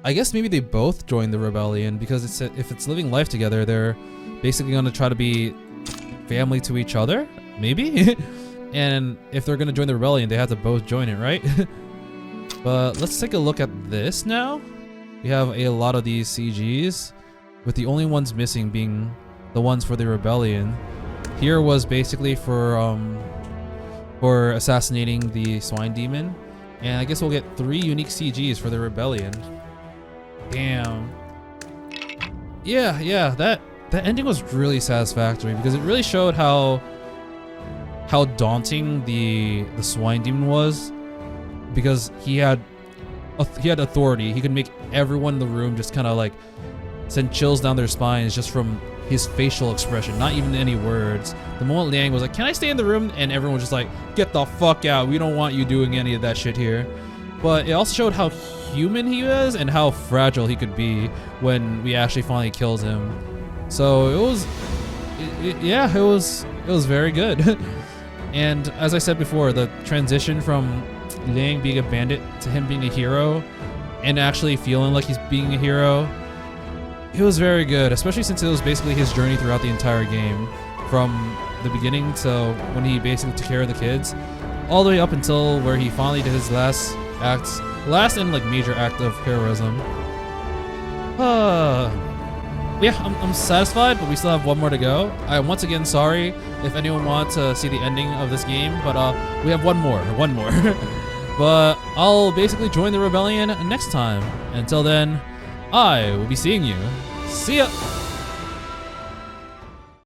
I guess maybe they both joined the rebellion, because it's if it's living life together, they're basically gonna try to be family to each other, maybe. And if they're gonna join the rebellion, they have to both join it, right? But let's take a look at this now. We have a lot of these CGs, with the only ones missing being the ones for the rebellion. Here was basically for assassinating the Swine demon, and I guess we'll get 3 unique CGs for the rebellion. Damn. Yeah, that ending was really satisfactory, because it really showed how daunting the Swine demon was, because he had authority. He could make everyone in the room just kind of like send chills down their spines just from his facial expression, not even any words. The moment Liang was like, "Can I stay in the room?" and everyone was just like, "Get the fuck out. We don't want you doing any of that shit here." But it also showed how human he was and how fragile he could be when we actually finally killed him. So it was very good. And as I said before, the transition from Liang being a bandit to him being a hero and actually feeling like he's being a hero, it was very good, especially since it was basically his journey throughout the entire game, from the beginning to when he basically took care of the kids, all the way up until where he finally did his last act Last and like major act of heroism. Yeah, I'm satisfied, but we still have one more to go. Once again, sorry if anyone wants to see the ending of this game, but we have one more. But I'll basically join the rebellion next time. Until then, I will be seeing you. See ya!